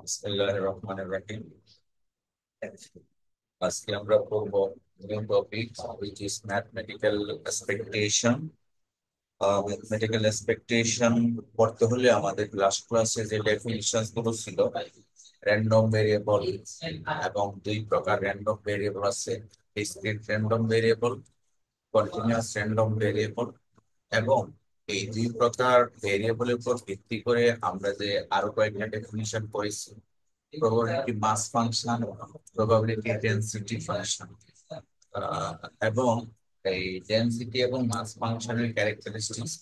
বিসমিল্লাহির রহমানির রহিম। আজকে আমরা পড়ব new topic which is mathematical expectation। Mathematical expectation পড়তে হলে আমাদের লাস্ট ক্লাসে যে ডেফিনিশন গুলো ছিল, র্যান্ডম ভেরিয়েবল এবং দুই প্রকার র্যান্ডম ভেরিয়েবল আছে, discrete random variable, continuous random variable. এবং এই দুই প্রকার ভেরিয়েবলের উপর ভিত্তি করে আমরা যে আরো কয়েকটা ডেফিনিশন করেছি, প্রবাবিলিটি মাস ফাংশন, প্রবাবিলিটি ডেনসিটি ফাংশন, এবং এই ডেনসিটি এবং মাস ফাংশনের ক্যারেক্টারিস্টিক্স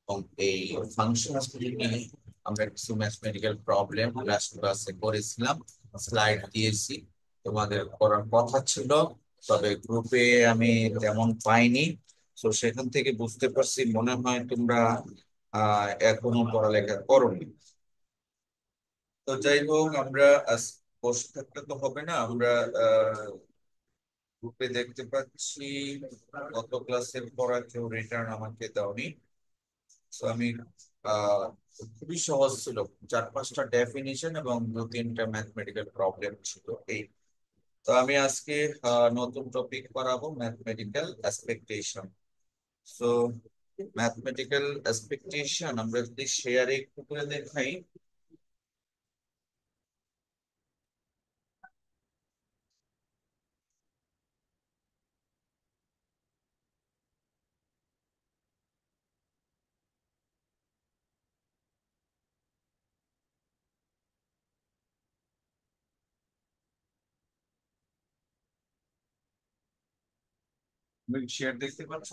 এবং এই ফাংশনস গুলি নিয়ে আমরা কিছু ম্যাথমেটিক্যাল প্রবলেম লাস্ট ক্লাসে করেছিলাম, স্লাইড দিয়েছি, তোমাদের করার কথা ছিল, তবে গ্রুপে আমি তেমন পাইনি। তো সেখান থেকে বুঝতে পারছি মনে হয় তোমরা এখনো পড়ালেখা করোনি। তো যাই হোক, আমরা বসে থাকলে তো হবে না, আমরা গ্রুপে দেখতে পাচ্ছি গত ক্লাসের পড়া কেউ রিটার্ন আমাকে দাওনি। তো আমি আহ খুবই সহজ ছিল, চার পাঁচটা ডেফিনিশন এবং দু তিনটা ম্যাথমেটিক্যাল প্রবলেম ছিল এই। তো আমি আজকে নতুন টপিক পড়াবো, mathematical expectation. So mathematical expectation আমরা যদি শেয়ারে একটু করে দেখাই। তুমি শেয়ার দেখতে পাচ্ছ?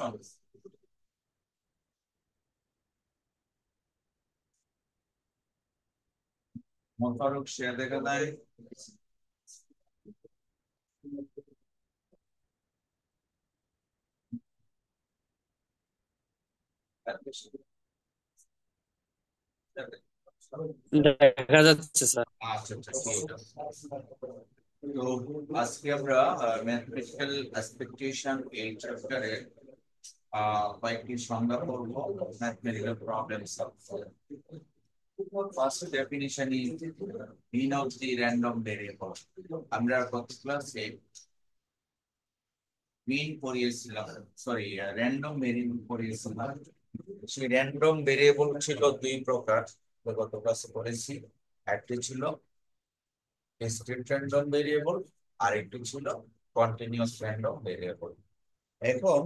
মোতারক শেয়ার দেখা যায়? দেখা যাচ্ছে স্যার। আচ্ছা আচ্ছা, ঠিক আছে। তো আজকে আমরা ম্যাথমেটিক্যাল এক্সপেকটেশন এই চ্যাপ্টারে কয়েকটি সংজ্ঞা পড়বো, ম্যাথমেটিক্যাল প্রবলেম সলভ করব। First definition is mean of the random variable. আমরা গত ক্লাসে মিন পড়িয়েছিলাম, সরি র্যান্ডম ভেরিয়েবল পড়িয়েছিলাম। সেই র্যান্ডম ভেরিয়েবল ছিল দুই প্রকার, আমরা গত ক্লাসে পড়েছি। একটি ছিল ডিসক্রিট র্যান্ডম ভেরিয়েবল, আর একটি ছিল কন্টিনিউয়াস র্যান্ডম ভেরিয়েবল। এখন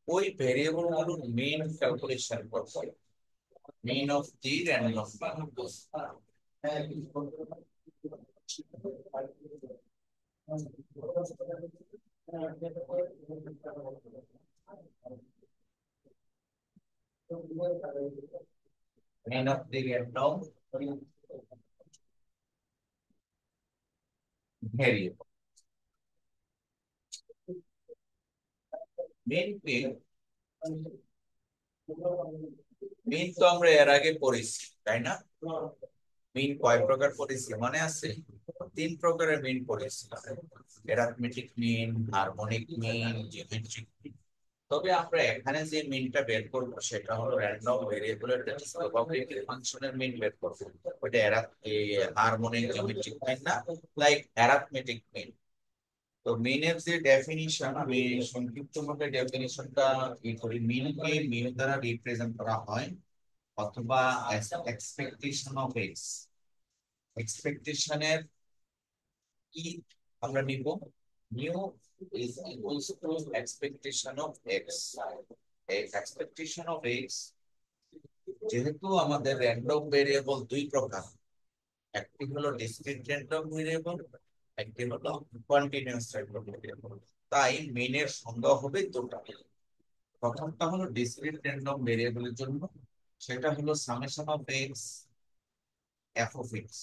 ওই ভেরিয়েবল গুলোর মেইন ক্যালকুলেশন করতে, mean of the random mean of the random variable. Mean mean তো আমরা এর আগে পড়েছি, তাই না? মিন কয় প্রকার পড়েছি মনে আছে? তিন প্রকারের মিন পড়েছিলাম, arithmetic mean, harmonic mean, geometric mean. তবে আমরা এখানে যে মিনটা বের করবো সেটা হলো র্যান্ডম ভেরিয়েবলের প্রবাবিলিটি ফাংশনের মিন বের করবো। ওইটা হারমোনিক জিওমেট্রিক মিন না, লাইক অ্যারিথমেটিক মিন। তো মিনের যে ডেফিনিশন, আমি সংক্ষিপ্ত ভাবে ডেফিনিশনটা ই করি। মিনকে মিন দ্বারা রিপ্রেজেন্ট করা হয়, অথবা এক্সপেকটেশন অফ এক্স। এক্সপেকটেশনের কি আমরা নিব? New is equals to expectation of x. এই এক্সপেকটেশন অফ এক্স, যেহেতু আমাদের র্যান্ডম ভেরিয়েবল দুই প্রকার, একটি হলো ডিসক্রিট র্যান্ডম ভেরিয়েবল, একটি হলো কন্টিনিউয়াস র্যান্ডম ভেরিয়েবল। তাই মেইনের সংজ্ঞা হবে দুটো। প্রথমটা হলো ডিসক্রিট র্যান্ডম ভেরিয়েবলের জন্য, সেটা হলো summation of x f of x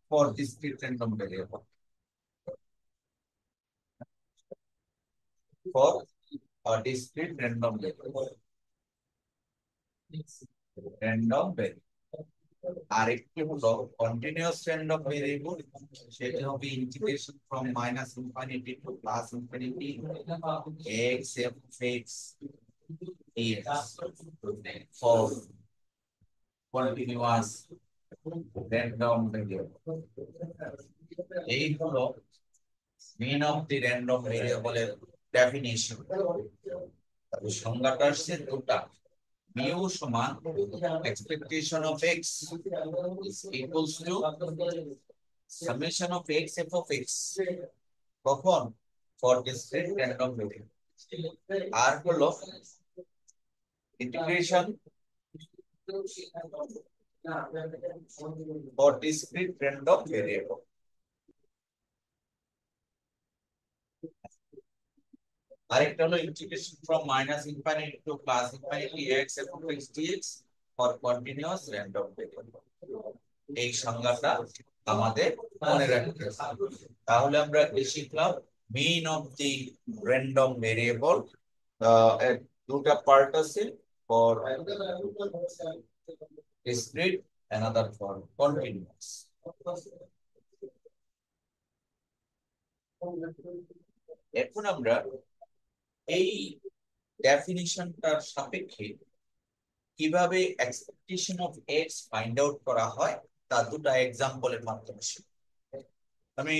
for discrete random variable, for discrete random variable, random variable. আরেকটি হলো কন্টিনিউয়াস র্যান্ডম ভেরিয়েবল, সেটা হবে integration from minus infinity to plus infinity x f of x dx for continuous random variable. এই হলো mean of the random ভেরিয়েবলের definition. সংজ্ঞাটা আসছে দুটা। মিউ সমান expectation of x equals to summation of x f of x, কখন? For discrete random variable. আর হলো integration for discrete random variable. আরেকটা হলো integration from minus infinity to plus infinity x f of x dx for continuous random variable. এই সংজ্ঞাটা আমাদের মনে রাখতে হবে। তাহলে আমরা কি শিখলাম? মিন অফ দি র্যান্ডম ভেরিয়েবল এর দুটা পার্ট আছে, for discrete another for continuous। এখন আমরা এই ডেফিনিশনটার সাপেক্ষে কিভাবে expectation of x find out করা হয় তার দুটো এক্সাম্পলের মাধ্যমে শিখব। আমি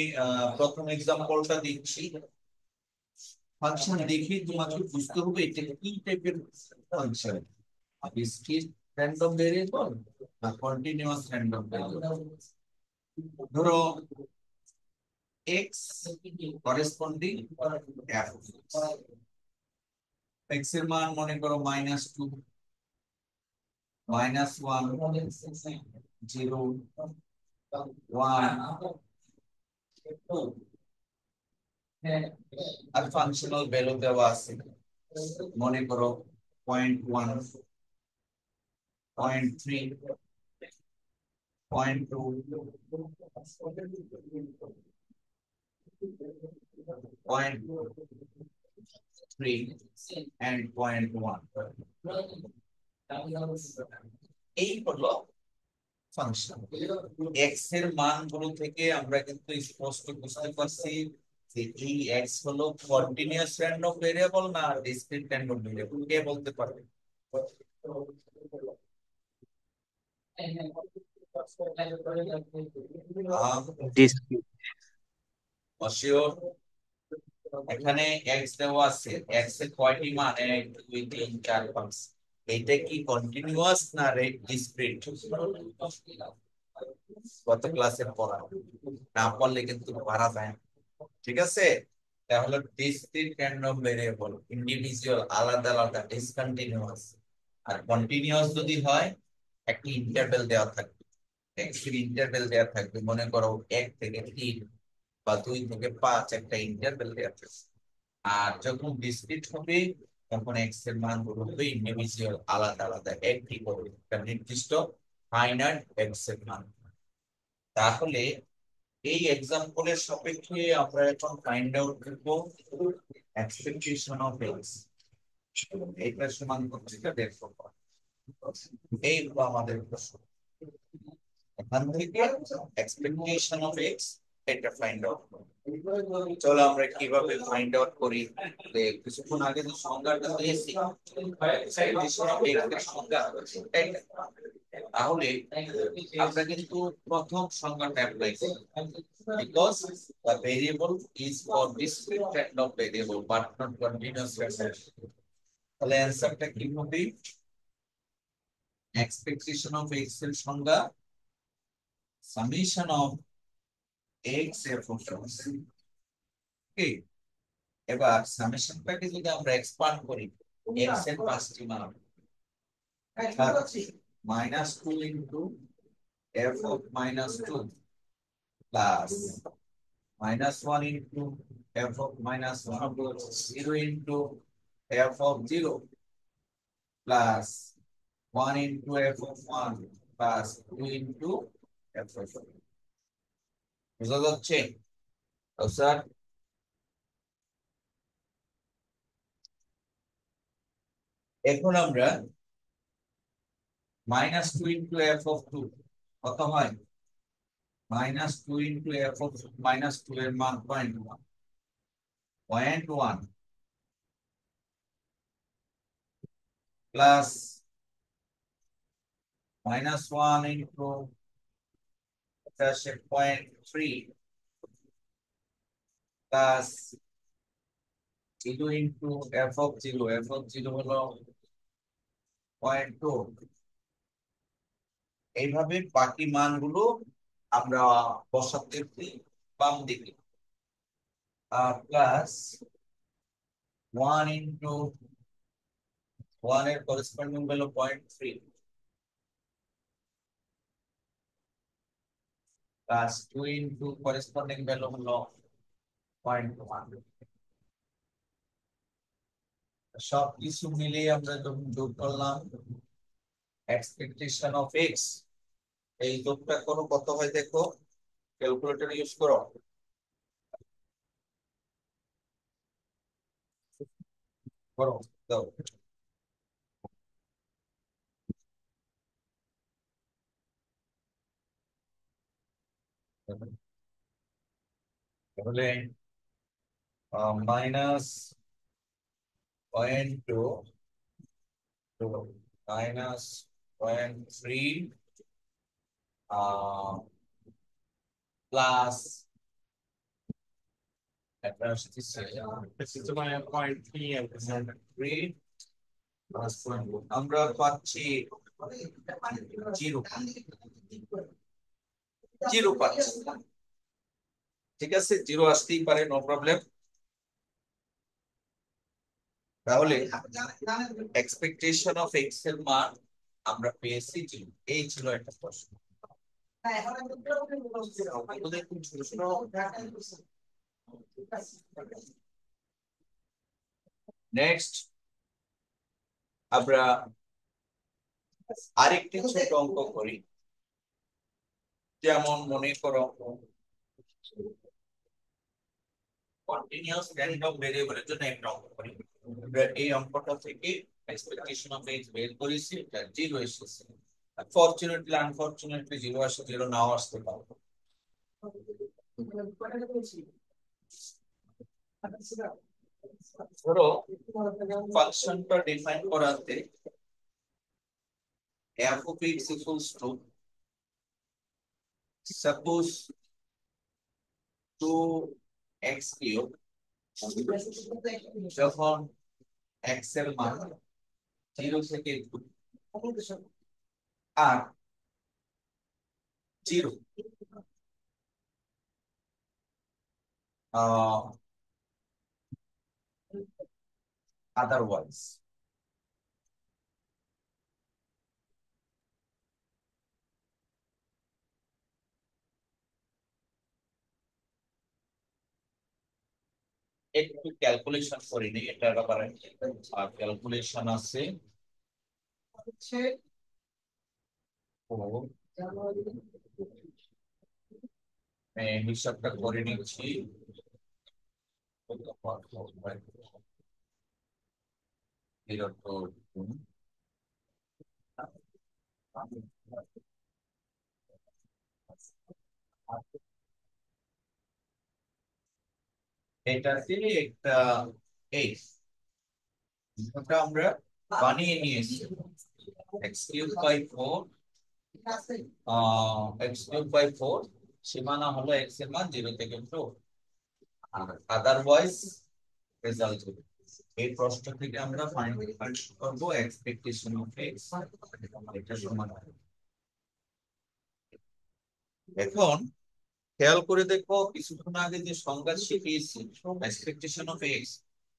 প্রথম এক্সাম্পলটা দিচ্ছি। ফাংশন দেখি তোমাকে বুঝতে হবে এটা কি টাইপের ফাংশন, ডিসক্রিট র্যান্ডম ভেরিয়েবল না কন্টিনিউয়াস র্যান্ডম ভেরিয়েবল। ধরো x করেসপন্ডিং f, x এর মান মনে করো -2, -1, 0, 1, 2 আর ফাংশনাল ভ্যালু দেওয়া আছে, মনে করো 0.1, 0.3, 0.2, 0.3 and 0.1। এই হলো ফাংশন। এক্স এর মানগুলো থেকে আমরা কিন্তু স্পষ্ট বুঝতে পারছি যে এই এক্স হলো কন্টিনিউয়াস র্যান্ডম ভেরিয়েবল না ডিসক্রিট র্যান্ডম ভেরিয়েবল। কে বলতে পারবে? ডিসক্রিট। অসিওর? এখানে এক্স দেওয়া আছে, এক্স এর কয়টি মান? 1 2 3 4 5। এটা কি কন্টিনিউয়াস না ডিসক্রিট? গত ক্লাসে পড়া, না পড়লে কিন্তু পারা যায় না। ঠিক আছে, তাহলে ডিসক্রিট র্যান্ডম ভেরিয়েবল ইন্ডিভিজুয়াল, আলাদা আলাদা, ডিসকন্টিনিউয়াস। আর কন্টিনিউয়াস যদি হয় একটি ইন্টারভ্যাল দেওয়া থাকবে, এক্স এর ইন্টারভ্যাল দেওয়া থাকবে, মনে করো 1 থেকে 3 বা 2 থেকে 5 একটা ইন্টারভ্যাল দেওয়া থাকবে। আর যখন ডিসক্রিট হবে তখন এক্স এর মান হবে ইন্ডিভিজুয়াল, আলাদা আলাদা, একটি করে একটা নির্দিষ্ট ফাইনাইট এক্স এর মান। তাহলে এই এক্সাম্পলের সাপেক্ষে আমরা এখন ফাইন্ড আউট করব এক্সপেকটেশন অফ এক্স। এইটা সমান হচ্ছে 150। এই হলো আমাদের প্রশ্ন। এখান থেকে এক্সপেকটেশন অফ এক্স এটা ফাইন্ড আউট করব। চলো আমরা কিভাবে ফাইন্ড আউট করি। কিছুক্ষণ আগে যে সংজ্ঞাটা দিয়েছি এক্সপেকটেশন অফ এক্স এর সংজ্ঞা এটা। তাহলে আমরা কিন্তু প্রথম সংজ্ঞাটা অ্যাপ্লাই করি, because the variable is for discrete random variable but not continuous random। তাহলে অ্যানসারটা কি হবে? এক্সপেকটেশন অফ এক্স এর সংজ্ঞা summation of x f of x. Okay, এবার সামেশনটাকে যদি আমরা এক্সপান্ড করি, এক্স এর পাঁচটি মান -2 into f of -2 plus -1 into f of -1, 0 into f of 0 plus 1 into f of 1 plus 2 into f of 1। বুঝা যাচ্ছে? তো স্যার এখন আমরা -2 into f of 2 কত হয়? -2 into f of -2 এর মান 0.1, 0.1 plus -1 into 0.3 plus 0 into f(0) হলো 0.2। এইভাবে বাকি মানগুলো আমরা বসাতে দিই বাম দিকে। প্লাস 1 ইন্টু 1 এর corresponding value 0.3 plus 2 into corresponding value হলো 0.1। সবকিছু মিলিয়ে আমরা যখন যোগ করলাম এক্সপেকটেশন অফ এক্স, এই যোগটা করো কত হয় দেখো, ক্যালকুলেটর ইউজ করো। করো, দাও। তাহলে -0.2 -0.3 প্লাস এটা আসতেছে 0.3 আমরা পাচ্ছি 0 0 পাচ্ছি। ঠিক আছে, 0 আসতেই পারে, নো প্রবলেম। তাহলে এক্সপেকটেশন অফ এক্স এর মান আমরা পেয়েছি 0। এই ছিল একটা প্রশ্ন। আমাদের খুব ছোট ছোট নেক্সট আমরা আরেকটি ছোট অঙ্ক করি। যেমন মনে করো কন্টিনিউয়াস র্যান্ডম ভেরিয়েবলের জন্য একটা অঙ্ক করি। আমরা এই অঙ্কটা থেকে এক্সপেকটেশন অফ এক্স বের করেছি, এটা 0 এসেছে। ফরচুনেটলি আনফরচুনেটলি 0 আসে, 0 নাও আসতে পারে। ধরো ফাংশনটা ডিফাইন করাতে f of x equals to suppose 2x cube যখন x এর মান 0 থেকে আর 0 আদারওয়াইজ। একটু ক্যালকুলেশন করিনি এটার ব্যাপারে, আর ক্যালকুলেশন আছে হচ্ছে হিসাবটা করে নিচ্ছি। এটা থেকে একটা এক্স, ওটা আমরা বানিয়ে নিয়েছি x³ / 4 x³ / 4 সীমানা হলো x এর মান 0 থেকে 4, আর আদারওয়াইজ রেজাল্ট হবে। এই প্রশ্ন থেকে আমরা ফাইন্ড করব এক্সপেকটেশন অফ এক্স, এটা সমান। এখন খেয়াল করে দেখো কিছুক্ষণ আগে যে সংজ্ঞা শিখিয়েছি এক্সপেকটেশন অফ এক্স,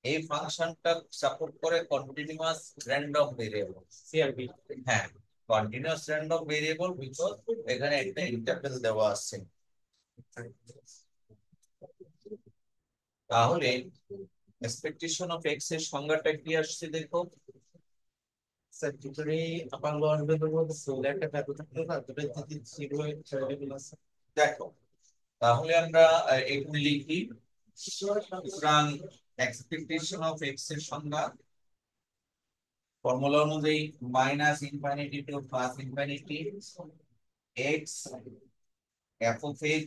এই ফাংশনটা সাপোর্ট করে কন্টিনিউয়াস র্যান্ডম ভেরিয়েবল সিআরভি। হ্যাঁ, কন্টিনিউয়াস র্যান্ডম ভেরিয়েবল বিকজ এখানে একটা ইন্টারভেল দেওয়া আছে। তাহলে এক্সপেকটেশন অফ এক্স এর সংজ্ঞাটা কি আসছে দেখো। স্যার দুটোরই আপার লোয়ার ভ্যালু বলছে, একটা ভ্যালু থাকলে না দুটোই যদি 0 এর ভ্যারিয়েবল আছে। দেখো তাহলে আমরা এগুলি লিখি। সুতরাং এক্সপেকটেশন অফ এক্স এর সংজ্ঞা ফর্মুলা অনুযায়ী -∞ to +∞ x f of x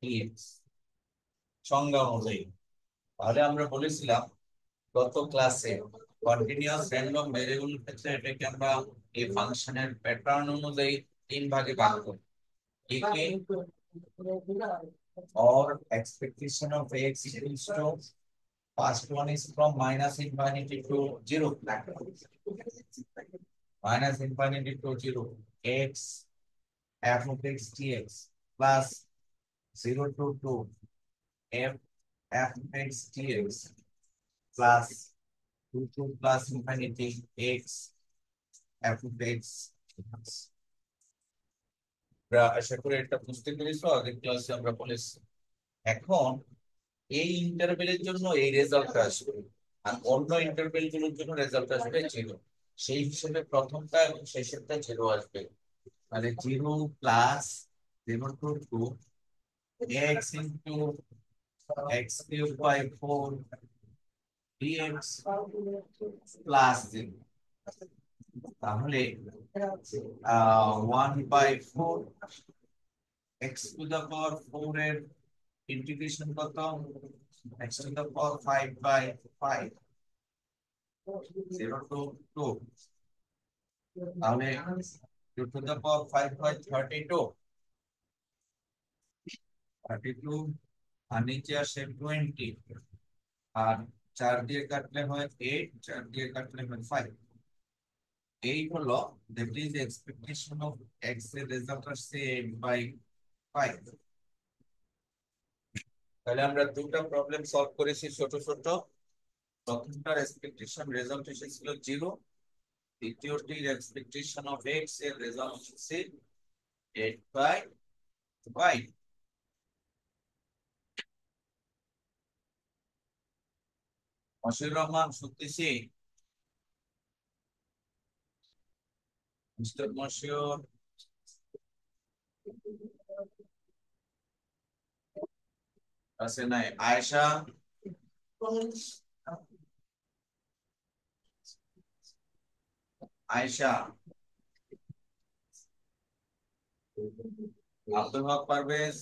dx সংজ্ঞা অনুযায়ী। তাহলে আমরা বলেছিলাম গত ক্লাসে কন্টিনিউয়াস র্যান্ডম ভেরিয়েবল ক্ষেত্রে এটাকে আমরা এই ফাংশনের প্যাটার্ন অনুযায়ী তিন ভাগে ভাগ করি। একে or expectation of x equals to first one is from minus infinity to 0, minus infinity to 0, x f of x dx plus 0 to 2 f f of x dx plus 2 to plus infinity x f of x। আমরা আশা করি এটা বুঝতে পেরেছো, আগের ক্লাসে আমরা বলেছি। এখন এই ইন্টারভেলের জন্য এই রেজাল্ট আসবে, আর অন্য ইন্টারভেল গুলোর জন্য রেজাল্ট আসবে 0। সেই হিসেবে প্রথমটা এবং শেষেরটা 0 আসবে। তাহলে 0 plus 0 to 2 x into x cubed by 4 dx plus 0। তাহলে 1/4 x to the power 4 এর ইন্টিগ্রেশন কত, x to the power 5/5 0 to 2, তাহলে 2 to the power 5/32 আর নিচে আসে 20, আর 4 দিয়ে কাটলে হয় 8, 4 দিয়ে কাটলে হয় 5। এই হলো that is expectation of x এর রেজাল্ট আসছে 8/5। তাহলে আমরা দুটো প্রবলেম সলভ করেছি ছোট ছোট। প্রথমটার এক্সপেকটেশন রেজাল্ট এসেছিল 0, দ্বিতীয়টির এক্সপেকটেশন অফ x এর রেজাল্ট এসেছে 8/5। মশিউর রহমান শুনতেছি, মিস্টার মশিউর আছে নাই? আয়েশা, আয়েশা, আব্দুল হক পারভেজ,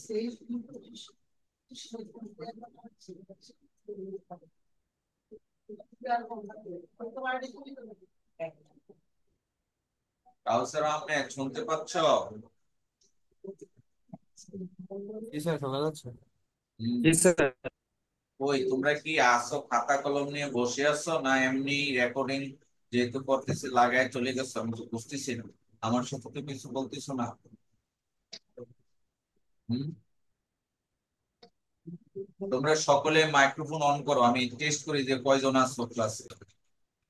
কাউসার আহমেদ, শুনতে পাচ্ছ? জি স্যার, শোনা যাচ্ছে। হুম। জি স্যার। ওই তোমরা কি আসো, খাতা কলম নিয়ে বসে আছো, না এমনি রেকর্ডিং যেহেতু করতেছি লাগায় চলে গেছো? আমি তো বুঝতেছি না, আমার সাথে তো কিছু বলতেছো না। হুম? তোমরা সকলে মাইক্রোফোন অন করো, আমি টেস্ট করি যে কয়জন আছো ক্লাসে।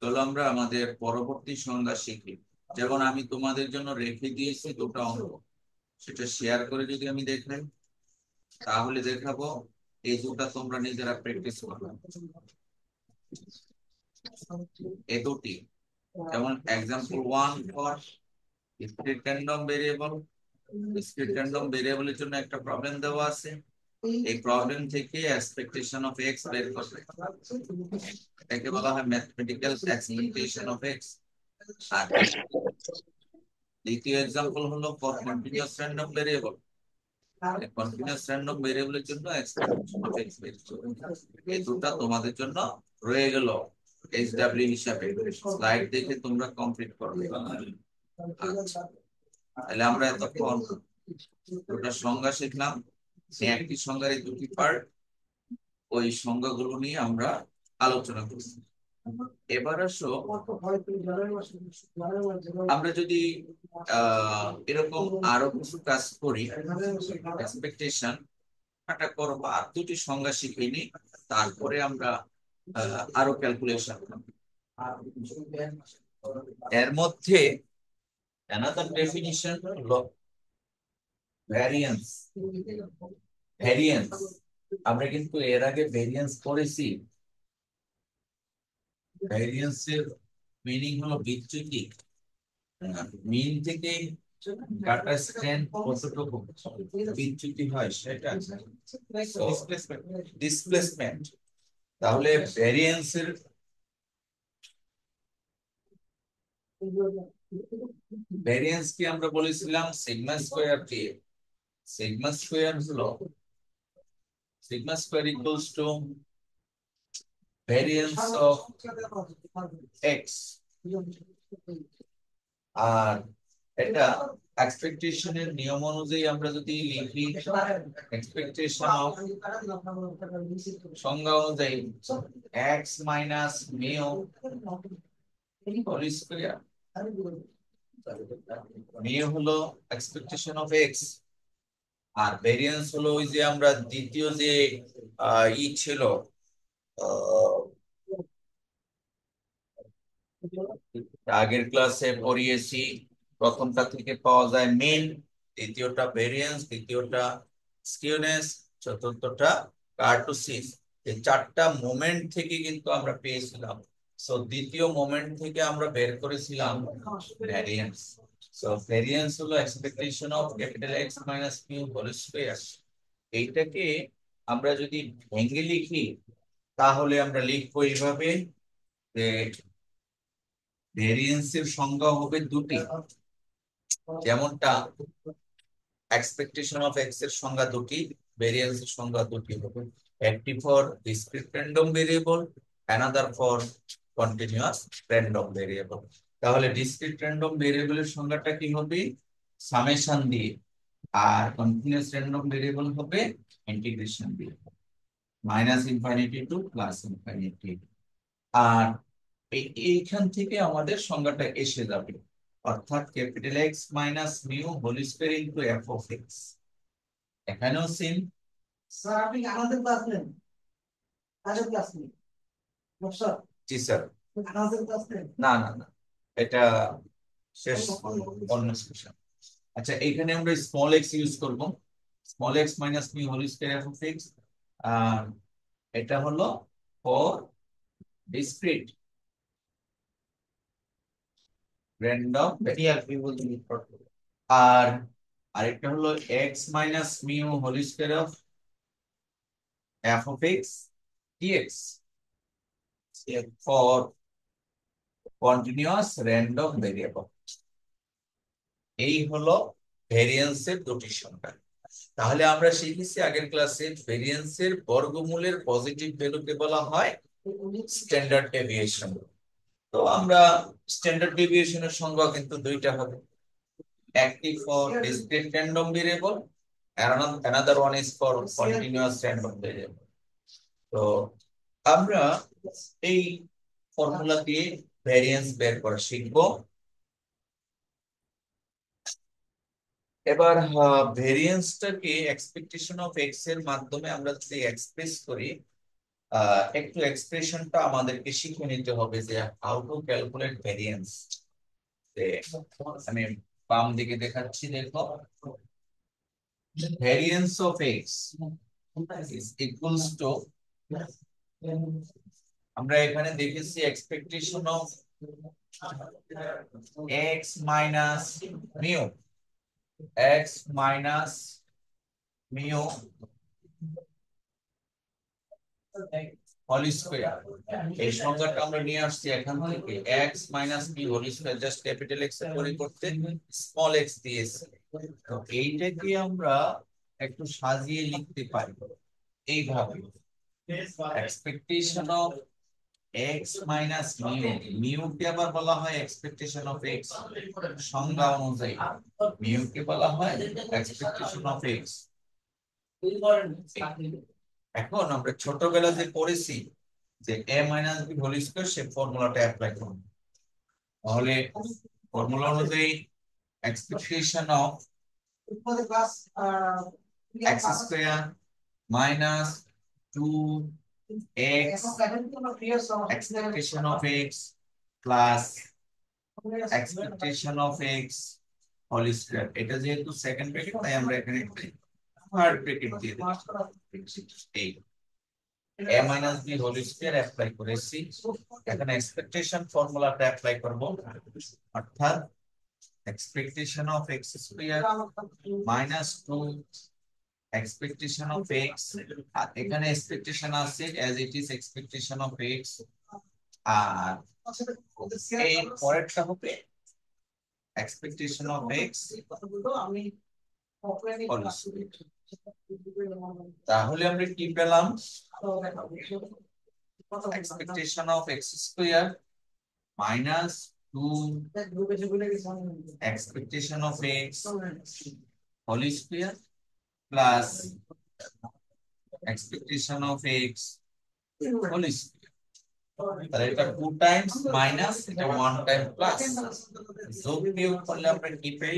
চলো আমরা আমাদের পরবর্তী সংজ্ঞা শিখি। যেমন আমি তোমাদের জন্য রেখে দিয়েছি দুটো অঙ্ক, সেটা শেয়ার করে যদি আমি দেখাই তাহলে দেখাবো এই দুটা তোমরা নিজেরা প্র্যাকটিস করবে। এই দুটি যেমন example 1 for discrete random variable. Discrete random ভেরিয়েবলের জন্য একটা প্রবলেম দেওয়া আছে, এই প্রবলেম থেকে এক্সপেকটেশন অফ এক্স বের করবে, এটাকে বলা হয় ম্যাথমেটিক্যাল এক্সপেকটেশন অফ এক্স। আর দ্বিতীয় এক্সাম্পল হলো for continuous random variable. Continuous random ভেরিয়েবলের জন্য এক্সপেকটেশন অফ এক্স বের করবে। এই দুটো তোমাদের জন্য রয়ে গেল এইচডব্লিউ হিসাবে। স্লাইড দেখে তোমরা কমপ্লিট করবে। আচ্ছা, তাহলে আমরা এতক্ষণ দুটো সংজ্ঞা শিখলাম, একটি সংজ্ঞার এই দুটি পার্ট, ওই সংজ্ঞাগুলো নিয়ে আমরা আলোচনা করছি। এবার আসো আমরা যদি এরকম আরো কিছু কাজ করি, এক্সপেকটেশন একটা করবো, আর দুটি সংজ্ঞা শিখে নি, তারপরে আমরা আরো ক্যালকুলেশন। এর মধ্যে another definition হলো ভ্যারিয়েন্স। ভ্যারিয়েন্স আমরা কিন্তু এর আগে ভ্যারিয়েন্স করেছি। ভ্যারিয়েন্সের মিনিং হলো বিচ্যুতি, মিন থেকে ডাটা স্ট্যান্ড কতটুকু বিচ্যুতি হয় সেটা ডিসপ্লেসমেন্ট। তাহলে ভ্যারিয়েন্সের ভ্যারিয়েন্স কি আমরা বলেছিলাম সিগমা স্কয়ার দিয়ে। সিগমা স্কয়ার হলো sigma square equals to variance of x, আর এটা এক্সপেকটেশনের নিয়ম অনুযায়ী আমরা যদি লিখি, এক্সপেকটেশন অফ সংজ্ঞা অনুযায়ী x minus mu whole square. Mu হলো এক্সপেকটেশন অফ এক্স, আর ভেরিয়েন্স হলো ওই যে আমরা দ্বিতীয় যে ছিল, আহ, আগের ক্লাসে পড়িয়েছি, প্রথমটা থেকে পাওয়া যায় মিন, দ্বিতীয়টা ভেরিয়েন্স, তৃতীয়টা স্কিউনেস, চতুর্থটা কার্টোসিস। এই চারটা মোমেন্ট থেকে কিন্তু আমরা পেয়েছিলাম। সো দ্বিতীয় মোমেন্ট থেকে আমরা বের করেছিলাম ভ্যারিয়েন্স। সো ভ্যারিয়েন্স হলো expectation of capital x minus mu whole square. এইটাকে আমরা যদি ভেঙে লিখি তাহলে আমরা লিখবো এইভাবে যে ভেরিয়েন্সের সংজ্ঞা হবে দুটি, যেমনটা এক্সপেকটেশন অফ এক্স এর সংজ্ঞা দুটি, ভেরিয়েন্স এর সংজ্ঞা দুটি হবে, একটি for discrete random variable, another for continuous random variable. তাহলে ডিসক্রিট র্যান্ডম ভেরিয়েবলের সংজ্ঞাটা কি হবে? সামেশন দিয়ে, আর কন্টিনিউয়াস র্যান্ডম ভেরিয়েবল হবে ইন্টিগ্রেশন দিয়ে, minus infinity to plus infinity. আর এইখান থেকে আমাদের সংজ্ঞাটা এসে যাবে, অর্থাৎ capital x minus mu whole square into f of x. এখানেও সেম। স্যার আপনি কি আমাদের ক্লাস নেন? আমাদের ক্লাস নেন? স্যার জি স্যার। আমাদের ক্লাস নেন? না না না, এটা শেষ, অন্য সেশন। আচ্ছা, এখানে আমরা স্মল এক্স ইউজ করব, small x minus mu whole square f of x. আর এটা হলো ফর ডিসক্রিট র্যান্ডম ভেরিয়েবল। আর আরেকটা হলো x minus mu whole square of f of x dx for continuous random variable. এই হলো ভেরিয়েন্সের দুটি সংজ্ঞা। তাহলে আমরা শিখেছি আগের ক্লাসে ভেরিয়েন্সের বর্গমূলের পজিটিভ ভ্যালুকে বলা হয় স্ট্যান্ডার্ড ডেভিয়েশন। তো আমরা স্ট্যান্ডার্ড ডেভিয়েশনের সংজ্ঞা কিন্তু দুইটা হবে, একটি for discrete random variable, another one is for continuous random variable. তো আমরা এই ফর্মুলা দিয়ে ভ্যারিয়েন্স বের করা শিখবো। এবার ভেরিয়েন্সটাকে এক্সপেকটেশন অফ এক্স এর মাধ্যমে আমরা যদি এক্সপ্রেস করি, একটু এক্সপ্রেশনটা আমাদেরকে শিখে নিতে হবে যে হাউ টু ক্যালকুলেট ভেরিয়েন্স। আমি বাম দিকে দেখাচ্ছি, দেখো, variance of X is equals to, আমরা এখানে দেখেছি expectation of x minus mu, X minus mu whole square. এই সংজ্ঞাটা আমরা নিয়ে আসছি এখান থেকে, X minus mu whole square just capital X এর পরিবর্তে স্মল এক্স দিয়েছি। তো এইটাকে আমরা একটু সাজিয়ে লিখতে পারি এইভাবে, expectation of x minus mu, mu কে আবার বলা হয় এক্সপেকটেশন অফ এক্স সংজ্ঞা অনুযায়ী, মিউ কে বলা হয় এক্সপেকটেশন অফ এক্স। এখন আমরা ছোটবেলা যে পড়েছি যে a minus b whole square, সেই ফর্মুলাটা অ্যাপ্লাই করব। তাহলে ফর্মুলা অনুযায়ী এক্সপেকটেশন অফ উপরে class x square minus 2x expectation of x plus expectation of x whole square. এটা যেহেতু সেকেন্ড ব্র্যাকেট তাই আমরা এখানে থার্ড ব্র্যাকেট দিয়ে দিই। এই a minus b whole square apply করেছি, এখন এক্সপেকটেশন ফর্মুলাটা অ্যাপ্লাই করব, অর্থাৎ expectation of x square minus 2 expectation of x, আর এখানে expectation আছে as it is expectation of x, আর এই পরেরটা হবে expectation of x whole square। তাহলে আমরা কি পেলাম? expectation of x square minus 2 expectation of x whole square plus expectation of x whole square. তাহলে এটা 2 টাইমস মাইনাস এটা 1 টাইম প্লাস যোগ বিয়োগ করলে আমরা কি পাই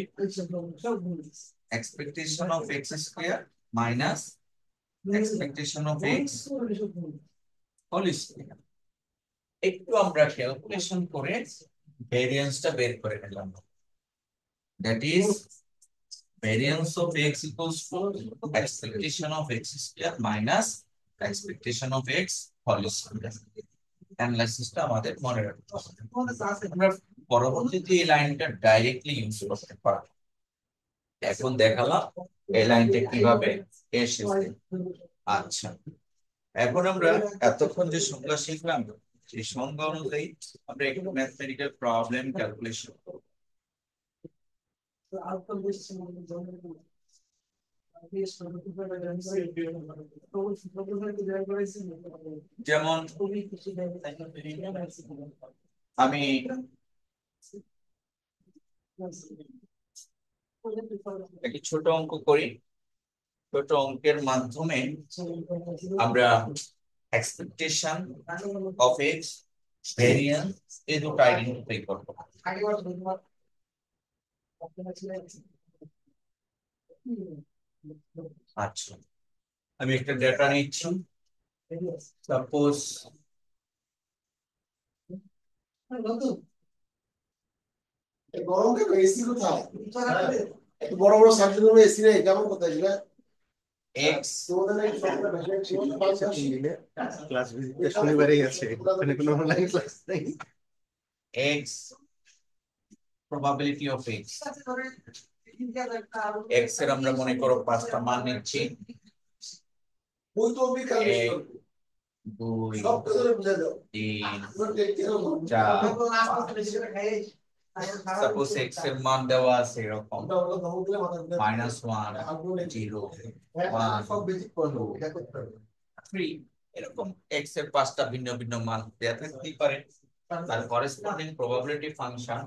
expectation of x square minus expectation of x whole square. একটু আমরা ক্যালকুলেশন করে ভেরিয়েন্সটা বের করে নিলাম that is variance of x equals to expectation of x square minus expectation of x whole square. অ্যানালাইসিসটা আমাদের মনে রাখতে হবে আমরা পরবর্তীতে এই লাইনটা ডাইরেক্টলি ইউজ করতে পারব এখন দেখালাম এই লাইনটা কিভাবে এসেছে আচ্ছা এখন আমরা এতক্ষণ যে সংজ্ঞা শিখলাম সেই সংজ্ঞা অনুযায়ী আমরা একটু ম্যাথমেটিক্যাল প্রবলেম ক্যালকুলেশন করব যেমন আমি একটি ছোট অঙ্ক করি ছোট অঙ্কের মাধ্যমে আমরা এক্সপেকটেশন অফ এক্স ভেরিয়েন্স এই দুটো আইডেন্টিফাই করব আচ্ছা আমি একটা ডেটা নিচ্ছি সাপোজ গরম কেন এসি কোথায় একটু বড় বড় সাবজেক্ট গুলো এসি নেই কেমন কোথায় ছিল x ক্লাস ভিজিটে শনিবারেই আছে এখানে কোনো অনলাইন ক্লাস নেই x probability of x x এর আমরা মনে করো পাঁচটা মান নিচ্ছি ওই তো বিকাল 2 সব কিছু বুঝে দাও 3 4 সাপোজ x এর মান দেওয়া আছে এরকম -1 0 1 3 এরকম x এর পাঁচটা ভিন্ন ভিন্ন মান দেয়া থাকতেই পারে তার করেসপন্ডিং প্রবাবিলিটি ফাংশন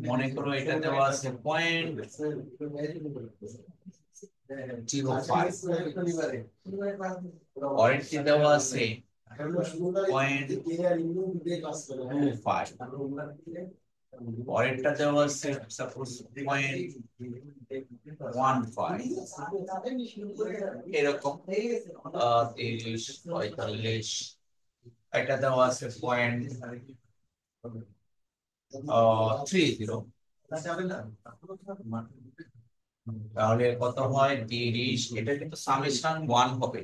মনে করো এটা দেওয়া আছে 0.05 ওয়ারেন্টি দেওয়া আছে 0.25 পরেরটা দেওয়া আছে সাপোজ 0.15 এরকম 30 45 এটা দেওয়া আছে 0.30 তাহলে কত হয় 30 এটা কিন্তু সামেশন 1 হবে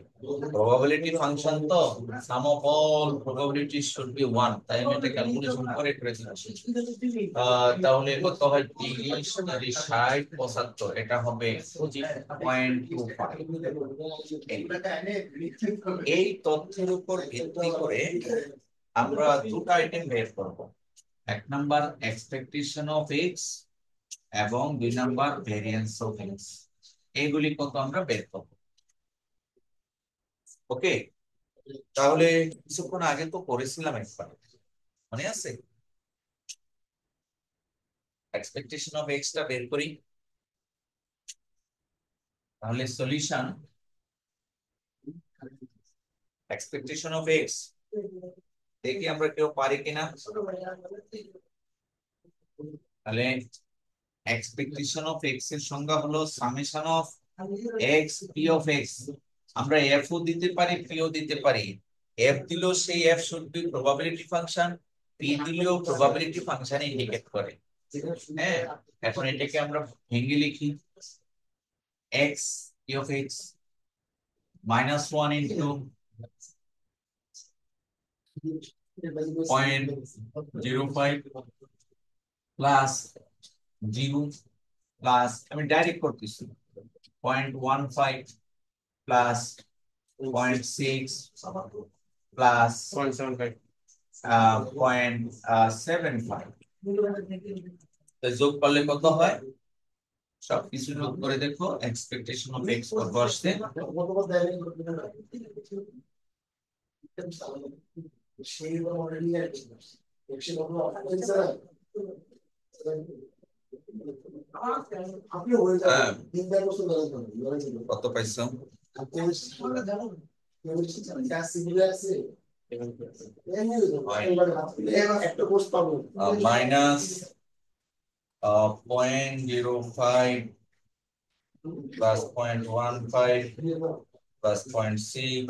প্রবাবিলিটি ফাংশন তো sum of all probability should be 1 তাই আমি এটা ক্যালকুলেশন করে দিচ্ছি তাহলে কত হয় 30 30 60 75 এটা হবে 0.25 এই তথ্যের উপর ভিত্তি করে আমরা দুটো আইটেম বের করব এক নাম্বার এক্সপেকটেশন অফ এক্স এবং দুই নাম্বার ভেরিয়েন্স অফ এক্স এইগুলি কত আমরা বের করব ওকে তাহলে কিছুক্ষণ আগে তো করেছিলাম একবার মনে আছে এক্সপেকটেশন অফ এক্স টা বের করি তাহলে সলিউশন এক্সপেকটেশন অফ এক্স দেখি আমরা কেউ পারি কিনা তাহলে এক্সপেকটেশন অফ এক্স এর সংজ্ঞা হলো summation of x p of x আমরা এফ ও দিতে পারি পি ও দিতে পারি এফ দিলেও সেই F should be probability function P দিলেও প্রবাবিলিটি ফাংশন ইন্ডিকেট করে হ্যাঁ এখন এটাকে আমরা ভেঙে লিখি x p of x -1 into 0.05 plus 0 plus আমি ডাইরেক্ট করতেছি 0.15 প্লাস 0.6 প্লাস 0.75 যোগ করলে কত হয় সবকিছু যোগ করে দেখো এক্সপেকটেশন অফ এক্স কত আসছে সেই অলরেডি আপনি হয়ে হ্যাঁ, যাবেন 3-4 বছর ধরে কত পাইছো? একটা কোর্স পাবো মাইনাস 0.05 প্লাস 0.15 প্লাস 0.6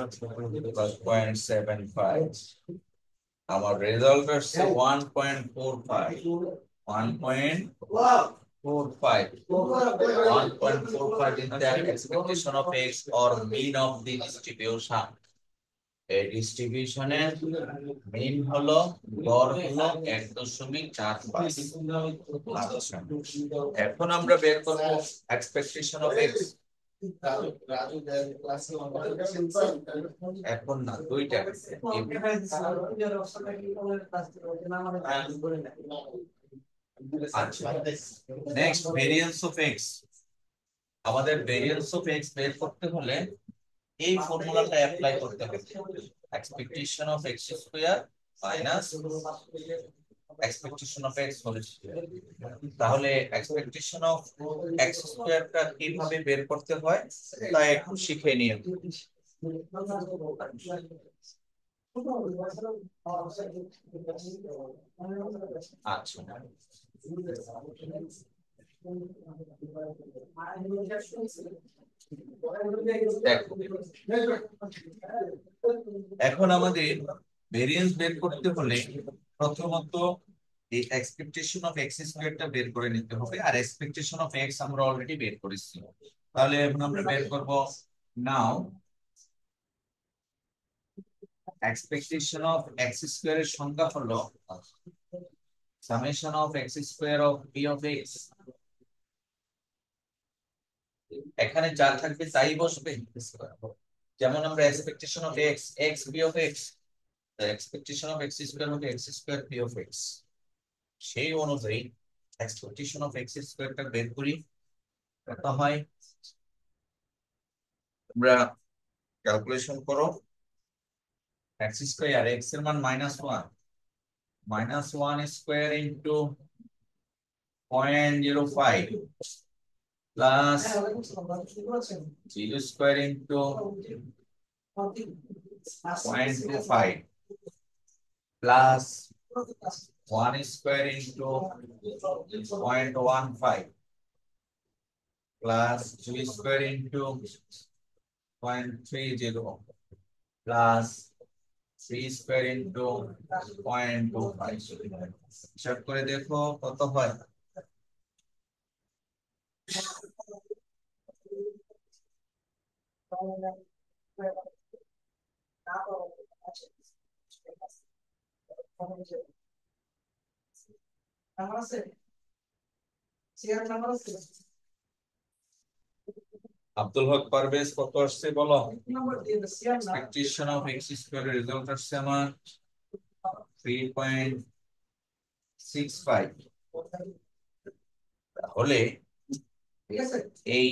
প্লাস 0.75। আমার রেজাল্ট আসছে 1.45 1.45 1.45 in the expectation of x or mean of the distribution. এই ডিস্ট্রিবিউশনের মিন হলো গড় হলো 1.45। আচ্ছা, এখন আমরা বের করব এক্সপেকটেশন অফ x। এখন না, দুইটা আচ্ছা। Next variance of x। আমাদের ভেরিয়েন্স অফ x বের করতে হলে এই ফর্মুলাটা অ্যাপ্লাই করতে হবে। Expectation of x square minus expectation of x whole square. তাহলে এক্সপেকটেশন অফ x স্কয়ারটা কিভাবে বের করতে হয় তা একটু শিখে নিন। আচ্ছা, এখন আমাদের ভেরিয়েন্স বের করতে হলে প্রথমত এই এক্সপেকটেশন অফ এক্স স্কয়ারটা বের করে নিতে হবে, আর এক্সপেকটেশন অফ এক্স আমরা অলরেডি বের করেছি। তাহলে এখন আমরা বের করব নাও এক্সপেকটেশন অফ এক্স স্কয়ারের সংজ্ঞা হলো summation of x square of p of x. এখানে যা থাকবে তাই বসবে, যেমন আমরা expectation of x x p of x, expectation of x square হবে x square p of x. সেই অনুযায়ী এক্সপেকটেশন অফ এক্স স্কয়ারটা বের করি। কত হয় আমরা ক্যালকুলেশন করো। এক্স স্কয়ার এক্স এর মান -1 -1 square into 0.05 plus 0 square into 0.25 plus 1 square into 0.15 plus 2 square into 0.30 plus 3 square into 0.25। হিসাব করে দেখো কত হয়। আব্দুল হক পারভেজ কত আসছে বলো। এক্সপেকটেশন অফ এক্স স্কয়ার এর রেজাল্ট আসছে আমার 3.65। তাহলে এই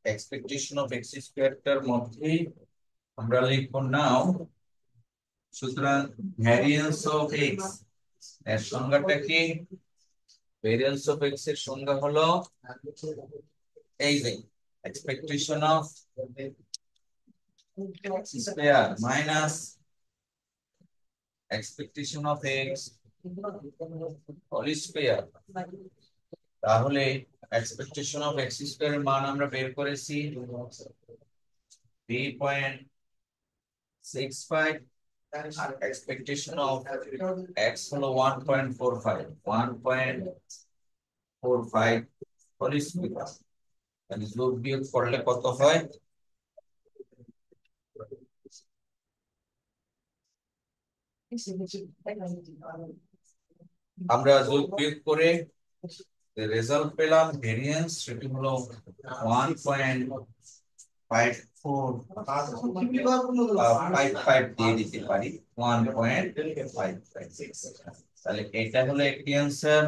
এক্সপেকটেশন অফ এক্স স্কয়ারটার মধ্যে আমরা লিখবো নাও, সুতরাং ভ্যারিয়েন্স অফ এক্স এর সংজ্ঞাটা কি? ভ্যারিয়েন্স অফ এক্স এর সংজ্ঞা হলো এই যে expectation of x square minus expectation of X whole square. তাহলে এক্সপেকটেশন অফ এক্স স্কয়ার এর মান আমরা বের করেছি 3.65 আর এক্সপেকটেশন অফ এক্স হলো 1.45 1.45 হোল স্কয়ার। তাহলে যোগ বিয়োগ করলে কত হয়? আমরা যোগ বিয়োগ করে রেজাল্ট পেলাম ভেরিয়েন্স, সেটি হলো 1.5455 দিয়ে দিতে পারি 1.55। তাহলে এটা হলো একটি অ্যান্সার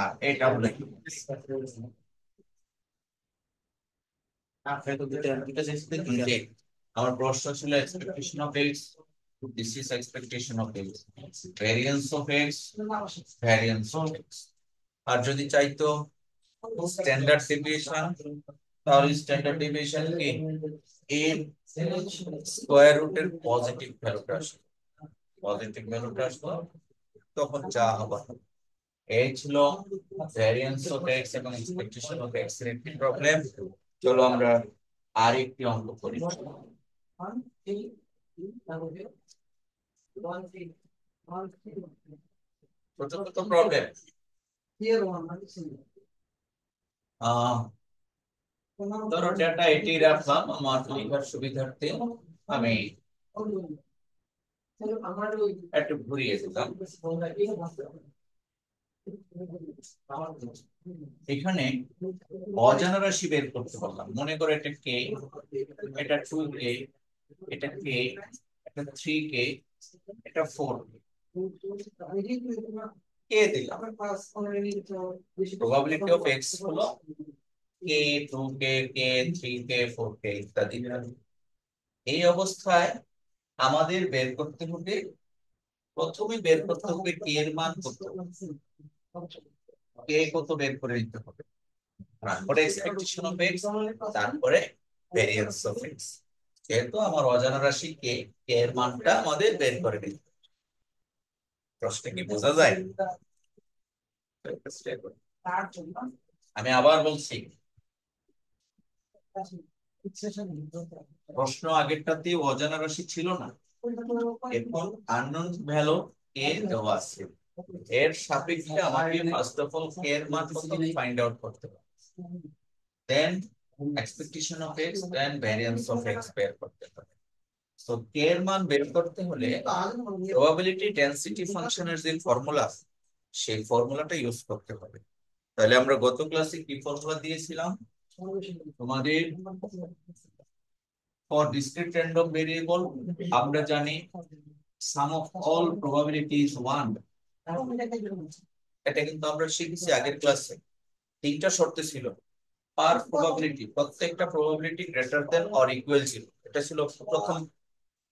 আর এটা হলো একটি আমার প্রশ্ন ছিল expectation of x This is expectation of x. Variance of x, variance of x. আর যদি চাইতো স্ট্যান্ডার্ড ডেভিয়েশন, তাহলে স্ট্যান্ডার্ড ডেভিয়েশন কি এর স্কয়ার রুটের পজিটিভ ভ্যালুটা আসবে, পজিটিভ ভ্যালুটা আসবে, তখন যা হবে। এই ছিল ভ্যারিয়েন্স অফ এক্স এবং এক্সপেকটেশন অফ এক্স এর একটি প্রবলেম। চলো আমরা আরেকটি অঙ্ক করি। ছোট প্রবলেম। ধরো ডেটা এটি রাখলাম আমার লেখার সুবিধার্থে, আমি একটু ঘুরিয়ে দিলাম। এখানে অজানা রাশি বের করতে পারলাম। মনে করো এটা কে, এটা 2k, এটা k, এটা 3k, এটা 4k, কে দিলাম। প্রবাবিলিটি অফ x হলো k, 2k, k, 3k, 4k ইত্যাদি। এই অবস্থায় আমাদের বের করতে হবে, প্রথমে বের করতে হবে k এর মান কত, k কত বের করে নিতে হবে, তারপরে এক্সপেকটেশন অফ x, তারপরে ভেরিয়েন্স অফ x। যেহেতু আমার অজানা রাশি k, k এর মানটা আমাদের বের করে নিতে হবে। প্রশ্ন কি বোঝা যায়? আমি আবার বলছি, প্রশ্ন আগেরটাতে অজানা রাশি ছিল না, এখন আননোন ভ্যালু কে দেওয়া আছে, এর সাপেক্ষে আমাকে ফার্স্ট অফ অল কে এর মান কত ফাইন্ড আউট করতে হবে, then expectation of x, then variance of x বের করতে হবে। সো কে এর মান বের করতে হলে প্রবাবিলিটি ডেনসিটি ফাংশনের যে ফর্মুলা, সেই ফর্মুলাটা ইউজ করতে হবে। তাহলে আমরা গত ক্লাসে কি ফর্মুলা দিয়েছিলাম তোমাদের? ফর ডিসক্রিট র্যান্ডম ভেরিয়েবল আমরা জানি সাম অফ অল প্রবাবিলিটি ইজ 1। এটা কিন্তু আমরা শিখেছি আগের ক্লাসে। তিনটা শর্ত ছিল, পার প্রবাবিলিটি, প্রত্যেকটা probability greater than or equal ছিল, এটা ছিল প্রথম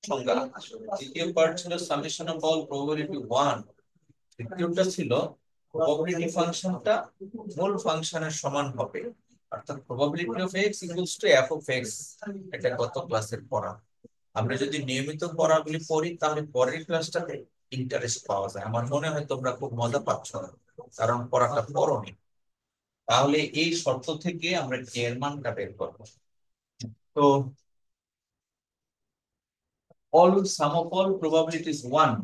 সংজ্ঞা। দ্বিতীয় পার্ট ছিল সামেশন অফ অল প্রবাবিলিটি 1। তৃতীয়টা ছিল প্রবাবিলিটি ফাংশনটা মূল ফাংশনের সমান হবে, অর্থাৎ probability of x equals to f of x। এটা গত ক্লাসের পড়া। আমরা যদি নিয়মিত পড়াগুলি পড়ি তাহলে পরের ক্লাসটাতে ইন্টারেস্ট পাওয়া যায়। আমার মনে হয় তোমরা খুব মজা পাচ্ছ না, কারণ পড়াটা পড়োনি। তাহলে এই শর্ত থেকে আমরা কে এর মানটা বের করব। তো all sum of all probabilities 1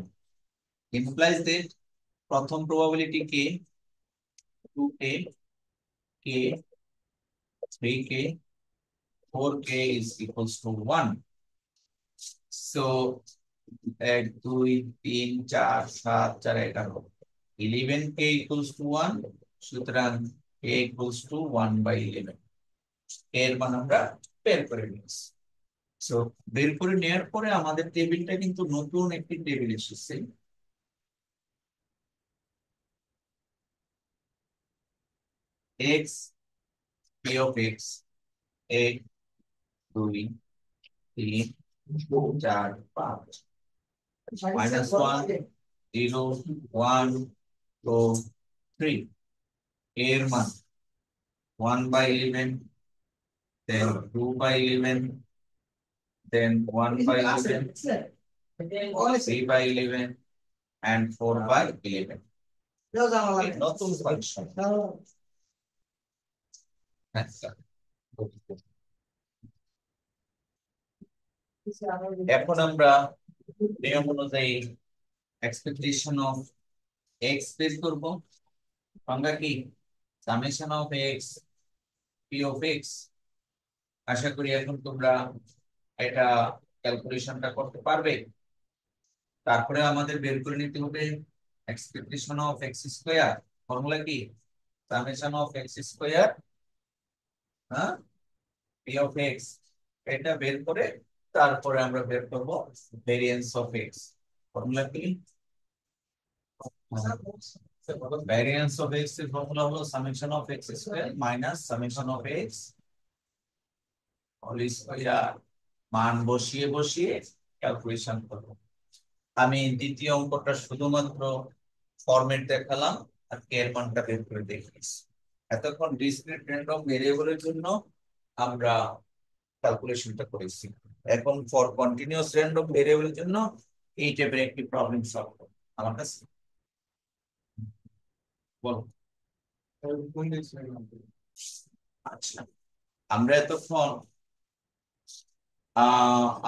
implies that প্রথম probability k, 2k, k, 3k, 4k is equals to 1. So 1 2 3 4 7 4 11 11k equals to 1. সুতরাং k equals to 1/11 এর মান আমরা বের করে নিয়েছি। সো বের করে নেওয়ার পরে আমাদের টেবিলটা কিন্তু নতুন একটি টেবিল এসেছে। x p of x 1 2 3 4 5 -1 0 1 2 3 এর মান 1/11, then 2/11, then 1/11, 3/11 and 4/11 নতুন ফাংশন। এখন আমরা নিয়ম অনুযায়ী এক্সপেকটেশন অফ x বের করব। সংজ্ঞা কি? Summation of x p of x। আশা করি এখন তোমরা এটা ক্যালকুলেশনটা করতে পারবে। তারপরে আমাদের বের করে নিতে হবে expectation of x square. Formula কি? সামেশন অফ x স্কয়ার হ্যাঁ p of x। এটা বের করে তারপরে আমরা বের করব ভেরিয়েন্স অফ x। ফর্মুলা কি? ভেরিয়েন্স অফ x এর ফর্মুলা হলো summation of x square minus summation of x whole square. মান বসিয়ে ক্যালকুলেশন করব। আমি দ্বিতীয় অঙ্কটা শুধুমাত্র ফরম্যাট দেখালাম আর কে এর মানটা বের করে দেখিয়েছি। এতক্ষণ ডিসক্রিট র্যান্ডম ভেরিয়েবলের জন্য আমরা ক্যালকুলেশনটা করেছি। এখন ফর কন্টিনিউয়াস র্যান্ডম ভেরিয়েবলের জন্য এই টাইপের একটি প্রবলেম সলভ করব আমার কাছে। বলো। আচ্ছা, আমরা এতক্ষণ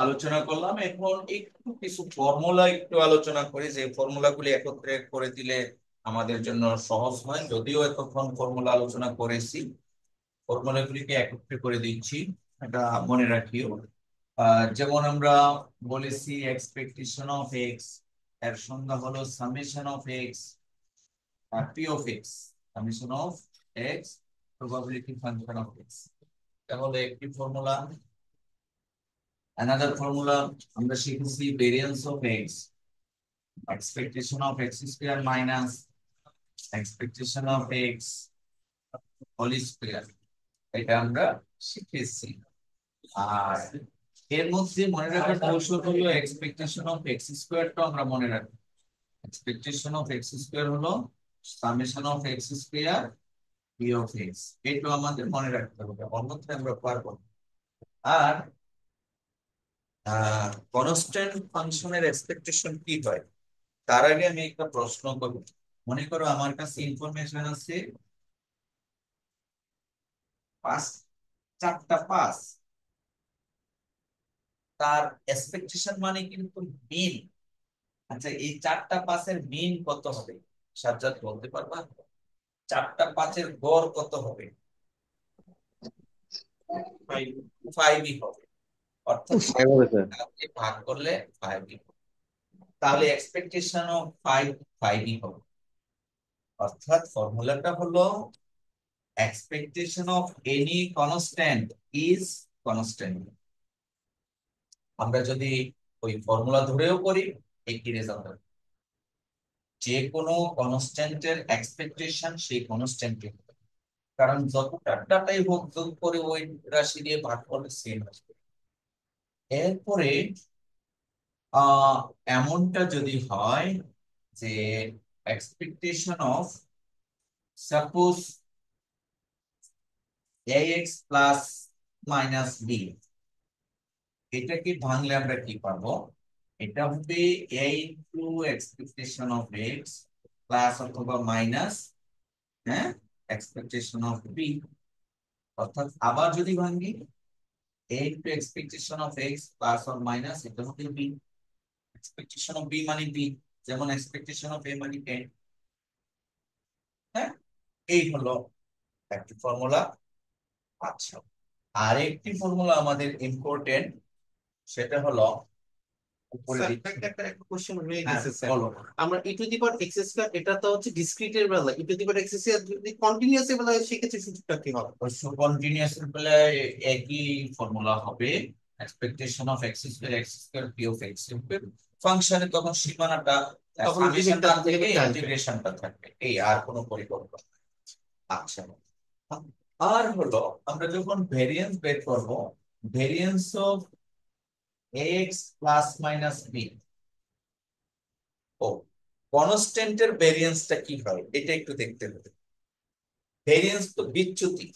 আলোচনা করলাম, এখন একটু কিছু ফর্মুলা একটু আলোচনা করি, যে ফর্মুলাগুলি একত্রে করে দিলে আমাদের জন্য সহজ হয়। যদিও এতক্ষণ ফর্মুলা আলোচনা করেছি, ফর্মুলাগুলিকে একত্রে করে দিচ্ছি, এটা মনে রাখিও। যেমন আমরা বলেছি এক্সপেকটেশন অফ এক্স এর সংজ্ঞা হলো summation of x p of x, summation of x probability function of x, এটা হলো একটি ফর্মুলা। Another formula আমরা শিখেছি variance of x, expectation of x square minus expectation of x whole square, এটা আমরা শিখেছি। আর এর মধ্যে মনে রাখার কৌশল হলো expectation of x square টা আমরা মনে রাখবো। expectation of x square হলো summation of x square p of x, এটা আমাদের মনে রাখতে হবে, অন্যথায় আমরা পারবো না। আর কনস্ট্যান্ট ফাংশনের এক্সপেকটেশন কি হয় তার আগে আমি একটা প্রশ্ন করব। মনে করো আমার কাছে ইনফরমেশন আছে পাঁচ, চারটা পাঁচ, তার এক্সপেকটেশন মানে কিন্তু মিন। আচ্ছা, এই চারটা পাঁচের মিন কত হবে সাজ্জাদ বলতে পারবা? চারটা পাঁচের গড় কত হবে? ফাইভই হবে, অর্থাৎ ভাগ করলে ফাইভই হবে, তাহলে এক্সপেকটেশনও ফাইভই হবে। অর্থাৎ ফর্মুলাটা হলো expectation of any constant is constant। আমরা যদি ওই ফর্মুলা ধরেও করি একই রেজাল্ট হবে, যে কোনো কনস্ট্যান্টের এক্সপেকটেশন সেই কনস্ট্যান্টই হবে, কারণ যতটা ডাটাই হোক যোগ করে ওই রাশি দিয়ে ভাগ করলে সেম আসবে। এরপরে এমনটা যদি হয় যে expectation of suppose ax plus minus b, এটাকে ভাঙলে আমরা কি পাবো? এটা হবে a into expectation of x plus অথবা মাইনাস, হ্যাঁ, এক্সপেকটেশন অফ b। অর্থাৎ আবার যদি ভাঙি a into expectation of x plus or minus, এটা হবে b, এক্সপেকটেশন অফ b মানে b, যেমন এক্সপেকটেশন অফ a মানে 10। হ্যাঁ, এই হলো একটি ফর্মুলা। আচ্ছা, আরেকটি ফর্মুলা আমাদের ইম্পর্টেন্ট, সেটা হলো উপরে স্যার, একটা কোশ্চেন রয়ে হ্যাঁ, গেছে স্যার। বলো। আমরা e to the power x square, এটা তো হচ্ছে ডিসক্রিটের বেলা, e to the power x square যদি কন্টিনিউয়াস এর বেলা হয়, সেক্ষেত্রে সুযোগটা কি হবে? কন্টিনিউয়াস এর বেলা একই ফর্মুলা হবে, expectation of x square p of x. ফাংশনে তখন সীমানাটা তখন সামেশনটা লিমিটটা থেকে লিমিটটা আসবে। ইন্টিগ্রেশনটা থাকবে, এই আর কোনো পরিবর্তন নেই। আচ্ছা, আর হলো আমরা যখন ভেরিয়েন্স বের করব, variance of x plus minus b, ও কনস্ট্যান্টের ভেরিয়েন্সটা কি হয় এটা একটু দেখতে হবে। ভেরিয়েন্স তো বিচ্যুতি,